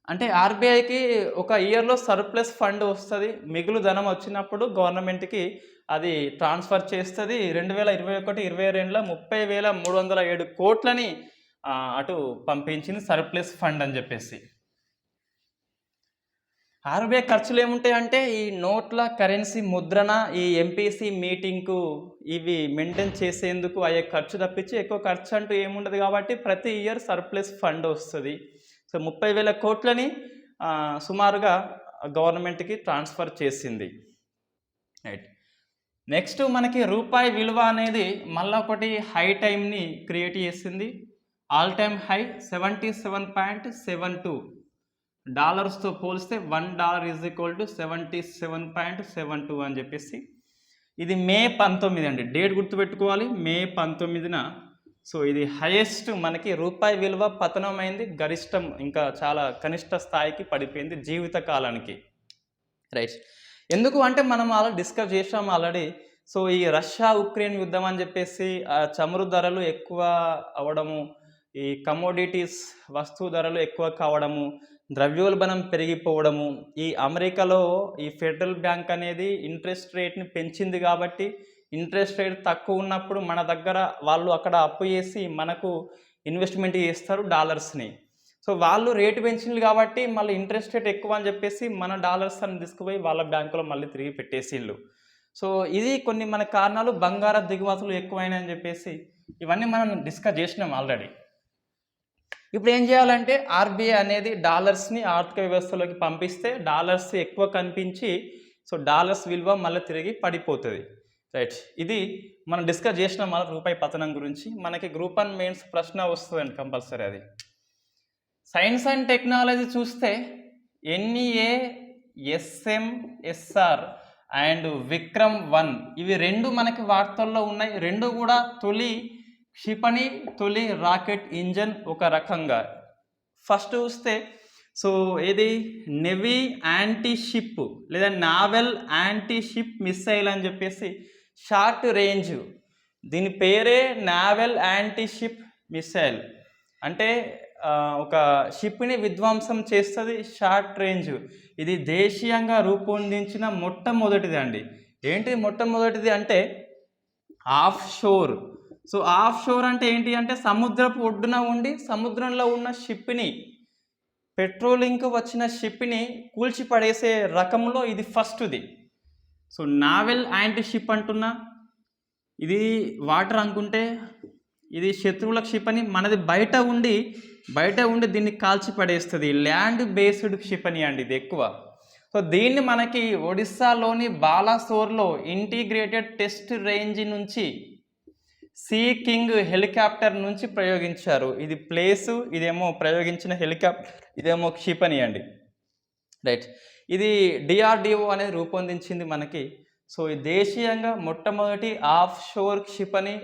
అంటే ఆర్బీఐకి ఒక ఇయర్‌లో సర్‌ప్లస్ ఫండ్ వస్తది. మిగులు ధనం వచ్చినప్పుడు గవర్నమెంట్‌కి అది ట్రాన్స్‌ఫర్ చేస్తది. 2021, 22లో 30,307,00,00,000ని అటు పంపించింది సర్‌ప్లస్ ఫండ్ అని జెప్పేసి. ఆర్‌బీఐ ఖర్చులేముంటాయంటే, ఈ నోట్ల కరెన్సీ ముద్రణ, ఈ ఎంపీసీ మీటింగ్‌కు ఇవి మెయింటైన్ చేసేందుకు అయ్యే ఖర్చు తప్పించి ఎక్కువ ఖర్చంటూ ఏముండదు గాబట్టి, ప్రతి ఇయర్ సర్‌ప్లస్ ఫండ్ వస్తది. సో, 30,000,00,00,000ని సుమారుగా గవర్నమెంట్‌కి ట్రాన్స్‌ఫర్ చేసింది. రైట్. నెక్స్ట్ మనకి రూపాయి విలువ అనేది మళ్ళా ఒకటి హై టైమ్‌ని క్రియేట్ చేసింది. ఆల్ టైమ్ హై 77.72 డాలర్స్‌తో పోలిస్తే $1 ఈజ్ ఈక్వల్ టు 77.72 అని చెప్పేసి. ఇది మే 19 అండి. డేట్ గుర్తుపెట్టుకోవాలి. మే 19న. సో, ఇది హైయెస్ట్ మనకి రూపాయి విలువ పతనమైంది. గరిష్టం ఇంకా చాలా కనిష్ట స్థాయికి పడిపోయింది జీవిత కాలానికి. రైట్. ఎందుకు అంటే మనం ఆల్రెడీ డిస్కస్ చేసాం ఆల్రెడీ. సో, ఈ రష్యా, ఉక్రెయిన్ యుద్ధం అని చెప్పేసి చమురు ధరలు ఎక్కువ అవ్వడము, ఈ కమోడిటీస్ వస్తువు ధరలు ఎక్కువ కావడము, ద్రవ్యోల్బణం పెరిగిపోవడము, ఈ అమెరికాలో ఈ ఫెడరల్ బ్యాంక్ అనేది ఇంట్రెస్ట్ రేట్‌ని పెంచింది కాబట్టి, ఇంట్రెస్ట్ రేట్ తక్కువ ఉన్నప్పుడు మన దగ్గర వాళ్ళు అక్కడ అప్పు చేసి మనకు ఇన్వెస్ట్‌మెంట్ చేస్తారు డాలర్స్‌ని. సో, వాళ్ళు రేటు పెంచిండ్రు కాబట్టి మళ్ళీ ఇంట్రెస్ట్ రేట్ ఎక్కువ అని చెప్పేసి మన డాలర్స్‌ని తీసుకుపోయి వాళ్ళ బ్యాంకులో మళ్ళీ తిరిగి పెట్టేసిళ్ళు. సో, ఇది కొన్ని మన కారణాలు. బంగారం దిగుమతులు ఎక్కువైనాయని చెప్పేసి ఇవన్నీ మనం డిస్కస్ చేసినాం ఆల్రెడీ. ఇప్పుడు ఏం చేయాలంటే ఆర్బీఐ అనేది డాలర్స్‌ని ఆర్థిక వ్యవస్థలోకి పంపిస్తే డాలర్స్ ఎక్కువ కనిపించి, సో, డాలర్స్ విలువ మళ్ళీ తిరిగి పడిపోతది. రైట్. ఇది మనం డిస్కస్ చేసినాం మళ్ళీ రూపాయి పతనం గురించి. మనకి గ్రూప్ 1 మెయిన్స్ ప్రశ్న వస్తదండి కంపల్సరీ అది. సైన్స్ అండ్ టెక్నాలజీ చూస్తే ఎన్ఈఏ, ఎస్ఎంఎస్ఆర్ అండ్ విక్రమ్-1 ఇవి 2 మనకి వార్తల్లో ఉన్నాయి. 2 కూడా తొలి క్షిపణి, తొలి రాకెట్ ఇంజన్ ఒక రకంగా. ఫస్ట్ చూస్తే సో, ఏది నెవీ యాంటీ షిప్ లేదా నావెల్ యాంటీ షిప్ మిస్సైల్ అని చెప్పేసి షార్ట్ రేంజ్. దీని పేరే నావెల్ యాంటీ షిప్ మిస్సైల్. అంటే ఒక షిప్‌ని విధ్వంసం చేస్తది షార్ట్ రేంజ్. ఇది దేశీయంగా రూపొందించిన మొట్టమొదటిది అండి. ఏంటి మొట్టమొదటిది అంటే ఆఫ్ షోర్. సో, ఆఫ్ షోర్ అంటే ఏంటి అంటే సముద్రపు ఒడ్డున ఉండి సముద్రంలో ఉన్న షిప్‌ని, పెట్రోలింగ్‌కి వచ్చిన షిప్‌ని కూల్చిపడేసే రకంలో ఇది ఫస్ట్‌ది. సో, నావెల్ యాంటీ షిప్ అంటున్నా. ఇది వాటర్ అనుకుంటే ఇది శత్రువుల క్షిపణి. మనది బయట ఉండి దీన్ని కాల్చి పడేస్తుంది. ల్యాండ్ బేస్డ్ క్షిపణి అండి ఇది ఎక్కువ. సో, దీన్ని మనకి ఒడిస్సాలోని బాలాసోర్లో ఇంటిగ్రేటెడ్ టెస్ట్ రేంజ్ నుంచి సీ కింగ్ హెలికాప్టర్ నుంచి ప్రయోగించారు. ఇది ప్లేసు, ఇదేమో ప్రయోగించిన హెలికాప్టర్, ఇదేమో క్షిపణి అండి. రైట్. ఇది డిఆర్డిఓ అనేది రూపొందించింది మనకి. సో, ఈ దేశీయంగా మొట్టమొదటి ఆఫ్ షోర్ క్షిపణి,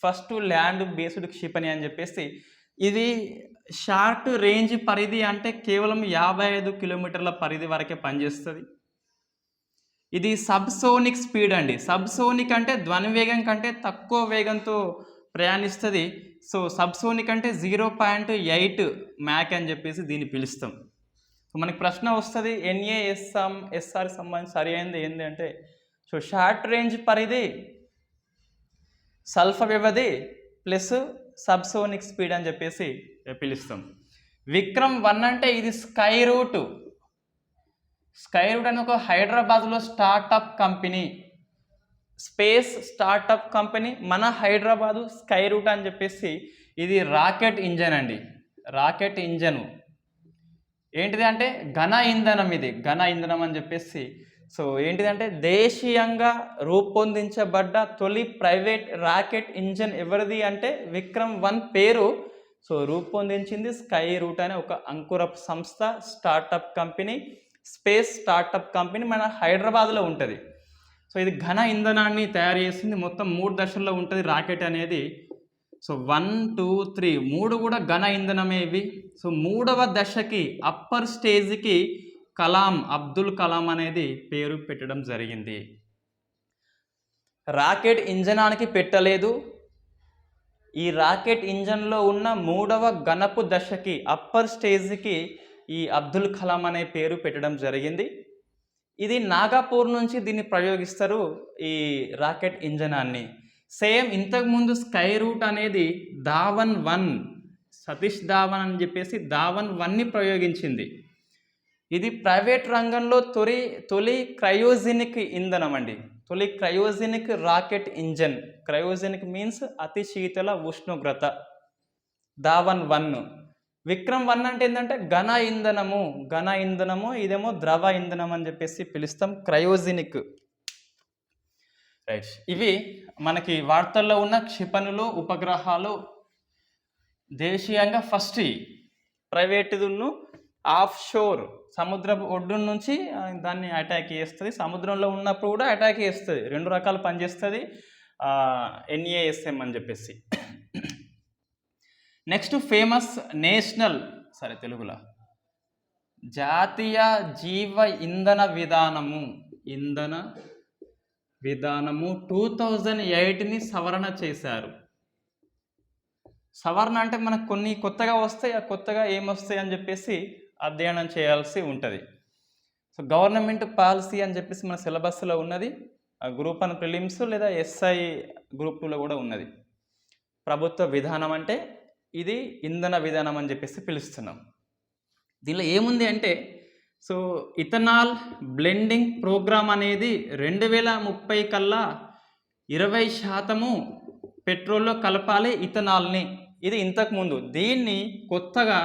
ఫస్ట్ ల్యాండ్ బేస్డ్ క్షిపణి అని చెప్పేసి. ఇది షార్ట్ రేంజ్ పరిధి అంటే కేవలం 55 కిలోమీటర్ల పరిధి వరకే పనిచేస్తుంది. ఇది సబ్సోనిక్ స్పీడ్ అండి. సబ్సోనిక్ అంటే ధ్వని వేగం కంటే తక్కువ వేగంతో ప్రయాణిస్తుంది. సో, సబ్సోనిక్ అంటే 0.8 మ్యాక్ అని చెప్పేసి దీన్ని పిలుస్తాం. సో, మనకి ప్రశ్న వస్తుంది ఎన్ఏఎస్ఆర్ సంబంధించి సరి అయింది ఏంటి అంటే, సో, షార్ట్ రేంజ్ పరిధి, స్వల్ప వ్యవధి ప్లస్ సబ్సోనిక్ స్పీడ్ అని చెప్పేసి పిలుస్తాం. విక్రమ్-1 అంటే ఇది స్కై రూట్. స్కై రూట్ అని ఒక హైదరాబాద్లో startup company, space startup company. మన హైదరాబాదు స్కై రూట్ అని చెప్పేసి ఇది రాకెట్ ఇంజన్ అండి. రాకెట్ ఇంజను ఏంటిది అంటే ఘన ఇంధనం. ఇది ఘన ఇంధనం అని చెప్పేసి. సో, ఏంటిదంటే దేశీయంగా రూపొందించబడ్డ తొలి ప్రైవేట్ రాకెట్ ఇంజన్ ఎవరిది అంటే విక్రమ్-1 పేరు. సో, రూపొందించింది స్కై రూట్ అనే ఒక అంకుర సంస్థ, startup company, space startup company మన హైదరాబాద్లో ఉంటుంది. సో, ఇది ఘన ఇంధనాన్ని తయారు చేసింది. మొత్తం 3 దశల్లో ఉంటుంది రాకెట్ అనేది. సో, 1, 2, 3 3 కూడా ఘన ఇంధనమే ఇవి. సో, 3వ దశకి అప్పర్ స్టేజ్కి అబ్దుల్ కలాం అనేది పేరు పెట్టడం జరిగింది. రాకెట్ ఇంజనానికి పెట్టలేదు. ఈ రాకెట్ ఇంజన్లో ఉన్న 3వ ఘనపు దశకి అప్పర్ స్టేజ్కి ఈ అబ్దుల్ కలాం అనే పేరు పెట్టడం జరిగింది. ఇది నాగపూర్ నుంచి దీన్ని ప్రయోగిస్తారు ఈ రాకెట్ ఇంజనాన్ని. సేమ్ ఇంతకుముందు స్కై రూట్ అనేది ధావన్ 1 సతీష్ ధావన్ అని చెప్పేసి ధావన్ 1ని ప్రయోగించింది. ఇది ప్రైవేట్ రంగంలో తొలి క్రయోజెనిక్ ఇంధనం అండి. తొలి cryogenic rocket engine. Cryogenic means అతి శీతల ఉష్ణోగ్రత. ధావన్ 1. విక్రమ్ 1 అంటే ఏంటంటే ఘన ఇంధనము, ఇదేమో ద్రవ ఇంధనం అని చెప్పేసి పిలుస్తాం, క్రయోజెనిక్. రైట్, ఇవి మనకి వార్తల్లో ఉన్న క్షిపణులు, ఉపగ్రహాలు. దేశీయంగా ఫస్ట్ ప్రైవేటును ఆఫ్ షోర్ సముద్రపు ఒడ్డు నుంచి దాన్ని అటాక్ చేస్తుంది, సముద్రంలో ఉన్నప్పుడు కూడా అటాక్ చేస్తుంది. 2 రకాలు పనిచేస్తుంది, NASM అని చెప్పేసి. నెక్స్ట్ ఫేమస్ నేషనల్ తెలుగులో జాతీయ జీవ ఇంధన విధానము 2008ని సవరణ చేశారు. సవరణ అంటే మనకు కొన్ని కొత్తగా వస్తాయి, ఆ కొత్తగా ఏమొస్తాయి అని చెప్పేసి అధ్యయనం చేయాల్సి ఉంటుంది. సో గవర్నమెంట్ పాలసీ అని చెప్పేసి మన సిలబస్లో ఉన్నది. గ్రూప్ 1 ప్రిలిమ్స్ లేదా SI గ్రూప్ 2లో కూడా ఉన్నది. ప్రభుత్వ విధానం అంటే ఇది ఇంధన విధానం అని చెప్పేసి పిలుస్తున్నాం. దీనిలో ఏముంది అంటే సో ఇథనాల్ బ్లెండింగ్ ప్రోగ్రామ్ అనేది 2030 కల్లా 20% పెట్రోల్లో కలపాలి ఇథనాల్ని. ఇది ఇంతకుముందు. దీన్ని కొత్తగా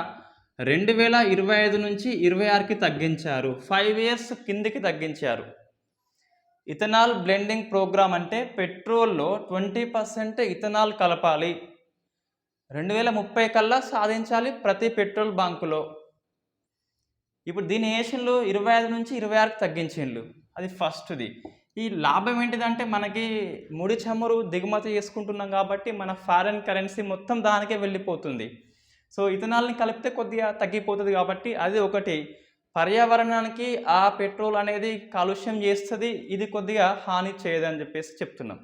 2025 నుంచి 26కి తగ్గించారు. 5 years కిందికి తగ్గించారు. ఇథనాల్ బ్లెండింగ్ ప్రోగ్రామ్ అంటే పెట్రోల్లో 20% ఇథనాల్ కలపాలి, 2030 కల్లా సాధించాలి ప్రతి పెట్రోల్ బంకులో. ఇప్పుడు దీని ఏషన్లు 25 నుంచి 26కి తగ్గించిండ్లు. అది ఫస్ట్ది. ఈ లాభం ఏంటిదంటే మనకి ముడి చమురు దిగుమతి చేసుకుంటున్నాం కాబట్టి మన ఫారెన్ కరెన్సీ మొత్తం దానికే వెళ్ళిపోతుంది. సో ఇథనాల్ని కలిపితే కొద్దిగా తగ్గిపోతుంది కాబట్టి అది ఒకటి. పర్యావరణానికి ఆ పెట్రోల్ అనేది కాలుష్యం చేస్తుంది, ఇది కొద్దిగా హాని చేయదని చెప్పేసి చెప్తున్నాం.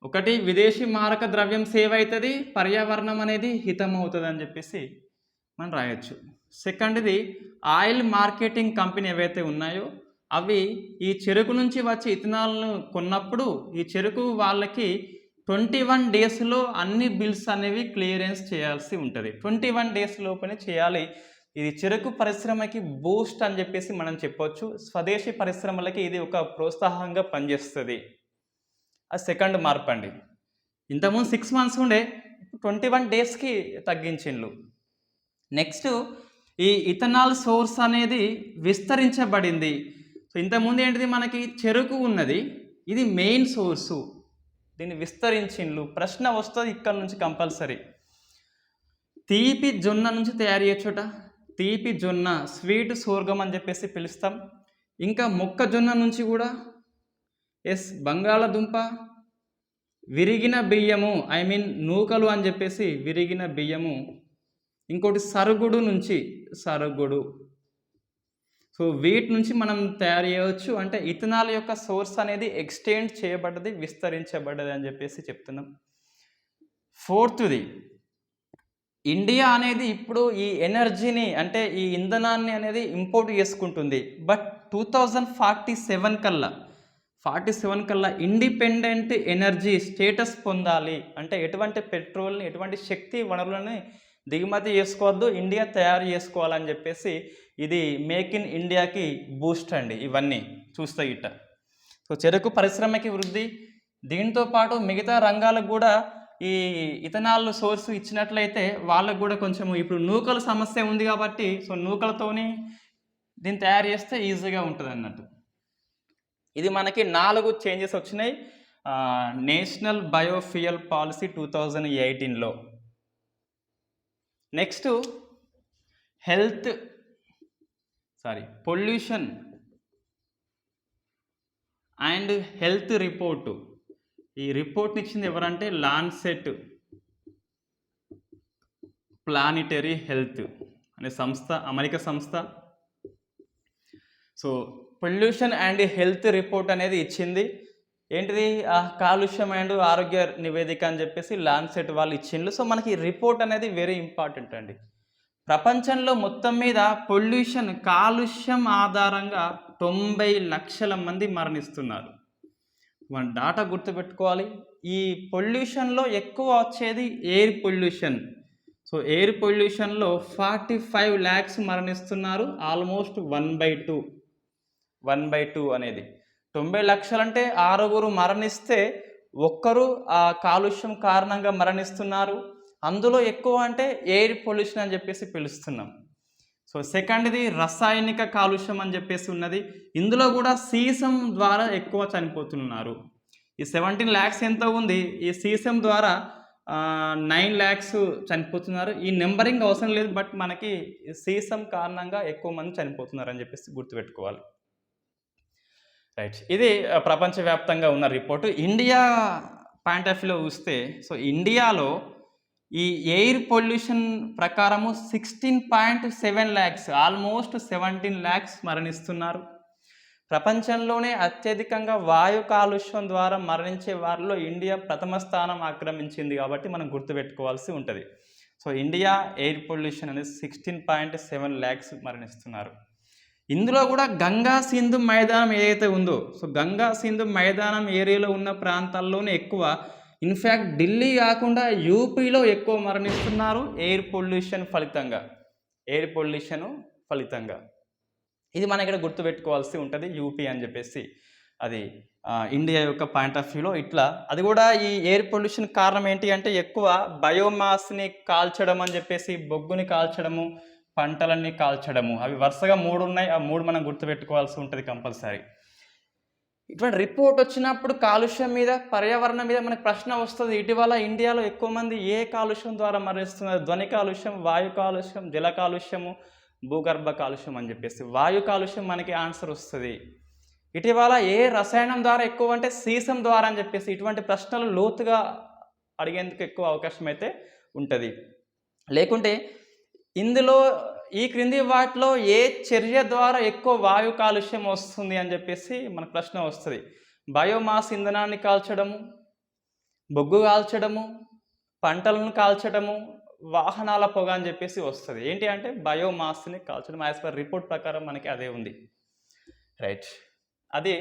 ఒకటి విదేశీ మారక ద్రవ్యం సేవ్ అవుతుంది, పర్యావరణం అనేది హితం అవుతుంది అని చెప్పేసి మనం రాయొచ్చు. సెకండ్ది ఆయిల్ మార్కెటింగ్ కంపెనీ ఏవైతే ఉన్నాయో అవి ఈ చెరుకు నుంచి వచ్చి ఇథనాల్ను కొన్నప్పుడు ఈ చెరుకు వాళ్ళకి 21 daysలో అన్ని బిల్స్ అనేవి క్లియరెన్స్ చేయాల్సి ఉంటుంది. 21 days లోపలే చేయాలి. ఇది చెరుకు పరిశ్రమకి బూస్ట్ అని చెప్పేసి మనం చెప్పొచ్చు. స్వదేశీ పరిశ్రమలకి ఇది ఒక ప్రోత్సాహంగా పనిచేస్తుంది. అది సెకండ్ మార్పు అండి. ఇంతకుముందు 6 months ఉండే, 21 daysకి తగ్గించిండ్లు. నెక్స్ట్ ఈ ఇథనాల్ సోర్స్ అనేది విస్తరించబడింది. సో ఇంతకుముందు ఏంటిది మనకి చెరుకు ఉన్నది, ఇది మెయిన్ సోర్సు, దీన్ని విస్తరించిండ్లు. ప్రశ్న వస్తుంది ఇక్కడ నుంచి కంపల్సరీ. తీపి జొన్న నుంచి తయారు చేయొచ్చుట, తీపి జొన్న స్వీట్ సోర్గం అని చెప్పేసి పిలుస్తాం. ఇంకా మొక్కజొన్న నుంచి కూడా బంగాళదుంప, విరిగిన బియ్యము నూకలు అని చెప్పేసి విరిగిన బియ్యము. ఇంకోటి సరుగుడు నుంచి సరుగుడు. సో వీటి నుంచి మనం తయారు చేయవచ్చు. అంటే ఇథనాల్ యొక్క సోర్స్ అనేది ఎక్స్టెండ్ చేయబడ్డది, విస్తరించబడ్డది అని చెప్పేసి చెప్తున్నాం. ఫోర్త్ది ఇండియా అనేది ఇప్పుడు ఈ ఎనర్జీని అంటే ఈ ఇంధనాన్ని అనేది ఇంపోర్ట్ చేసుకుంటుంది. బట్ 2047 కల్లా ఇండిపెండెంట్ ఎనర్జీ స్టేటస్ పొందాలి. అంటే ఎటువంటి పెట్రోల్ని, ఎటువంటి శక్తి వనరులని దిగుమతి చేసుకోవద్దు, ఇండియా తయారు చేసుకోవాలని చెప్పేసి ఇది మేక్ ఇన్ ఇండియాకి బూస్ట్ అండి. ఇవన్నీ చూస్తాయి ఇట్ట. సో చెరకు పరిశ్రమకి వృద్ధి, దీంతో పాటు మిగతా రంగాలకు కూడా ఈ ఇథనాల్ సోర్స్ ఇచ్చినట్లయితే వాళ్ళకు కూడా కొంచెం ఇప్పుడు నూకల సమస్య ఉంది కాబట్టి సో నూకలతోని దీన్ని తయారు చేస్తే ఈజీగా ఉంటుంది అన్నట్టు. ఇది మనకి 4 చేంజెస్ వచ్చినాయి నేషనల్ బయోఫ్యూయల్ పాలసీ 2018లో. Next pollution and health report. ఈ రిపోర్ట్ని ఇచ్చింది ఎవరంటే లాన్సెట్ ప్లానిటరీ హెల్త్ అనే సంస్థ, అమెరికా సంస్థ. So pollution and health report అనేది ఇచ్చింది. ఏంటిది కాలుష్యం అండ్ ఆరోగ్య నివేదిక అని చెప్పేసి లాన్సెట్ వాళ్ళు ఇచ్చిండ్రు. సో మనకి రిపోర్ట్ అనేది వెరీ ఇంపార్టెంట్ అండి. ప్రపంచంలో మొత్తం మీద పొల్యూషన్ కాలుష్యం ఆధారంగా 90 లక్షల మంది మరణిస్తున్నారు. మన డాటా గుర్తుపెట్టుకోవాలి. ఈ పొల్యూషన్లో ఎక్కువ వచ్చేది ఎయిర్ పొల్యూషన్. సో ఎయిర్ పొల్యూషన్లో 45 lakhs మరణిస్తున్నారు. ఆల్మోస్ట్ 1/2 అనేది 90 లక్షలంటే 6 మరణిస్తే ఒక్కరు ఆ కాలుష్యం కారణంగా మరణిస్తున్నారు. అందులో ఎక్కువ అంటే ఎయిర్ పొల్యూషన్ అని చెప్పేసి పిలుస్తున్నాం. సో సెకండ్ది రసాయనిక కాలుష్యం అని చెప్పేసి ఉన్నది. ఇందులో కూడా సీసం ద్వారా ఎక్కువ చనిపోతున్నారు. ఈ 17 lakhs ఎంత ఉంది, ఈ సీసం ద్వారా 9 lakhs చనిపోతున్నారు. ఈ నెంబరింగ్ అవసరం లేదు, బట్ మనకి సీసం కారణంగా ఎక్కువ మంది చనిపోతున్నారు అని చెప్పేసి గుర్తుపెట్టుకోవాలి. రైట్, ఇది ప్రపంచవ్యాప్తంగా ఉన్న రిపోర్టు. ఇండియా పాయింట్ ఆఫ్ వ్యూలో చూస్తే, సో ఇండియాలో ఈ ఎయిర్ పొల్యూషన్ ప్రకారము 16.7 lakhs, ఆల్మోస్ట్ 17 lakhs మరణిస్తున్నారు. ప్రపంచంలోనే అత్యధికంగా వాయు కాలుష్యం ద్వారా మరణించే వారిలో ఇండియా ప్రథమ స్థానం ఆక్రమించింది కాబట్టి మనం గుర్తుపెట్టుకోవాల్సి ఉంటుంది. సో ఇండియా ఎయిర్ పొల్యూషన్ అనేది 16.7 lakhs మరణిస్తున్నారు. ఇందులో కూడా గంగా సింధు మైదానం ఏదైతే ఉందో, సో గంగా సింధు మైదానం ఏరియాలో ఉన్న ప్రాంతాల్లోనే ఎక్కువ. ఇన్ఫ్యాక్ట్ ఢిల్లీ కాకుండా యూపీలో ఎక్కువ మరణిస్తున్నారు ఎయిర్ పొల్యూషన్ ఫలితంగా. ఇది మన ఇక్కడ గుర్తుపెట్టుకోవాల్సి ఉంటుంది, యూపీ అని చెప్పేసి. అది ఇండియా యొక్క పాయింట్ ఆఫ్ వ్యూలో ఇట్లా. అది కూడా ఈ ఎయిర్ పొల్యూషన్ కారణం ఏంటి అంటే ఎక్కువ బయోమాస్ని కాల్చడం అని చెప్పేసి, బొగ్గుని కాల్చడము, పంటలన్నీ కాల్చడము. అవి వరుసగా 3 ఉన్నాయి. ఆ 3 మనం గుర్తుపెట్టుకోవాల్సి ఉంటుంది కంపల్సరీ. ఇటువంటి రిపోర్ట్ వచ్చినప్పుడు కాలుష్యం మీద, పర్యావరణం మీద మనకు ప్రశ్న వస్తుంది. ఇటీవల ఇండియాలో ఎక్కువ మంది ఏ కాలుష్యం ద్వారా మరణిస్తున్నారు? ధ్వని కాలుష్యం, వాయు కాలుష్యం, జల కాలుష్యము, భూగర్భ కాలుష్యం అని చెప్పేసి. వాయు కాలుష్యం మనకి ఆన్సర్ వస్తుంది. ఇటీవల ఏ రసాయనం ద్వారా ఎక్కువ అంటే సీసం ద్వారా అని చెప్పేసి. ఇటువంటి ప్రశ్నలు లోతుగా అడిగేందుకు ఎక్కువ అవకాశం అయితే ఉంటుంది. లేకుంటే ఇందులో ఈ క్రింది వాటిలో ఏ చర్య ద్వారా ఎక్కువ వాయు కాలుష్యం వస్తుంది అని చెప్పేసి మనకు ప్రశ్న వస్తుంది. బయోమాస్ ఇంధనాన్ని కాల్చడము, బొగ్గు కాల్చడము, పంటలను కాల్చడము, వాహనాల పొగ అని చెప్పేసి వస్తుంది. ఏంటి అంటే బయోమాస్ని కాల్చడం. యాజ్ పర్ రిపోర్ట్ ప్రకారం మనకి అదే ఉంది. రైట్, అది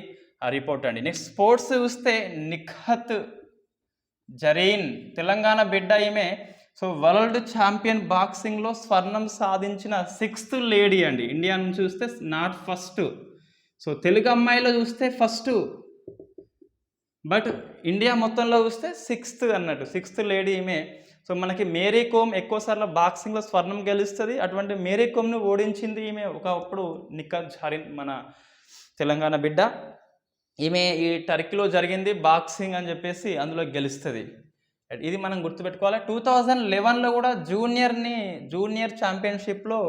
ఆ రిపోర్ట్ అండి. నెక్స్ట్ స్పోర్ట్స్ చూస్తే నిఖత్ జరీన్, తెలంగాణ బిడ్డ ఈమె. సో వరల్డ్ ఛాంపియన్ బాక్సింగ్లో స్వర్ణం సాధించిన 6th లేడీ అండి. ఇండియా నుంచి చూస్తే నాట్ ఫస్ట్. సో తెలుగు అమ్మాయిలో చూస్తే ఫస్ట్, బట్ ఇండియా మొత్తంలో చూస్తే 6th అన్నట్టు. 6th లేడీ ఈమె. సో మనకి మేరీ కోమ్ ఎక్కువసార్లు బాక్సింగ్లో స్వర్ణం గెలుస్తుంది. అటువంటి మేరీ కోమ్ను ఓడించింది ఈమె ఒకప్పుడు నిఖత్ జరీన్, మన తెలంగాణ బిడ్డ. ఈమె ఈ టర్కీలో జరిగింది బాక్సింగ్ అని చెప్పేసి, అందులో గెలుస్తుంది. ఇది మనం గుర్తుపెట్టుకోవాలి. 2011లో కూడా జూనియర్ ఛాంపియన్షిప్లో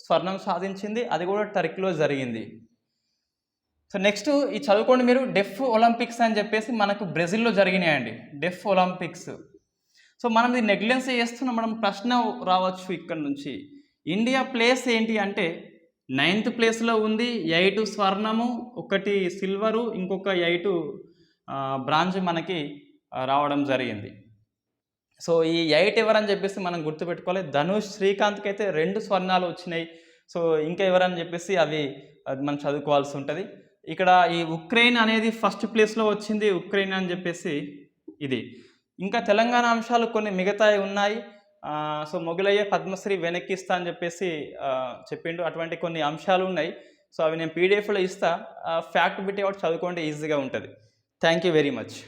స్వర్ణం సాధించింది. అది కూడా టర్కీలో జరిగింది. సో నెక్స్ట్ ఈ చదువుకోండి మీరు. డెఫ్ ఒలింపిక్స్ అని చెప్పేసి మనకు బ్రెజిల్లో జరిగినాయండి, డెఫ్ ఒలింపిక్స్. సో మనం ఇది నెగ్లెన్స్ చేస్తున్నాం. మనం ప్రశ్న రావచ్చు ఇక్కడ నుంచి. ఇండియా ప్లేస్ ఏంటి అంటే 9th ప్లేస్లో ఉంది. 8 స్వర్ణము, 1 సిల్వరు, ఇంకొక 8 బ్రాంజ్ మనకి రావడం జరిగింది. సో ఈ 8 ఎవరని చెప్పేసి మనం గుర్తుపెట్టుకోవాలి. ధనుష్, శ్రీకాంత్కి అయితే 2 స్వర్ణాలు వచ్చినాయి. సో ఇంకా ఎవరని చెప్పేసి అవి మనం చదువుకోవాల్సి ఉంటుంది. ఇక్కడ ఈ ఉక్రెయిన్ అనేది ఫస్ట్ ప్లేస్లో వచ్చింది, ఉక్రెయిన్ అని చెప్పేసి ఇది. ఇంకా తెలంగాణ అంశాలు కొన్ని మిగతాయి ఉన్నాయి. సో మొగులయ్యే పద్మశ్రీ వెనక్కిస్తా అని చెప్పేసి చెప్పిండు. అటువంటి కొన్ని అంశాలు ఉన్నాయి. సో అవి నేను పీడిఎఫ్లో ఇస్తా. ఫ్యాక్ట్ బిట్ ఒకటి చదువుకోండి, ఈజీగా ఉంటుంది. Thank you very much.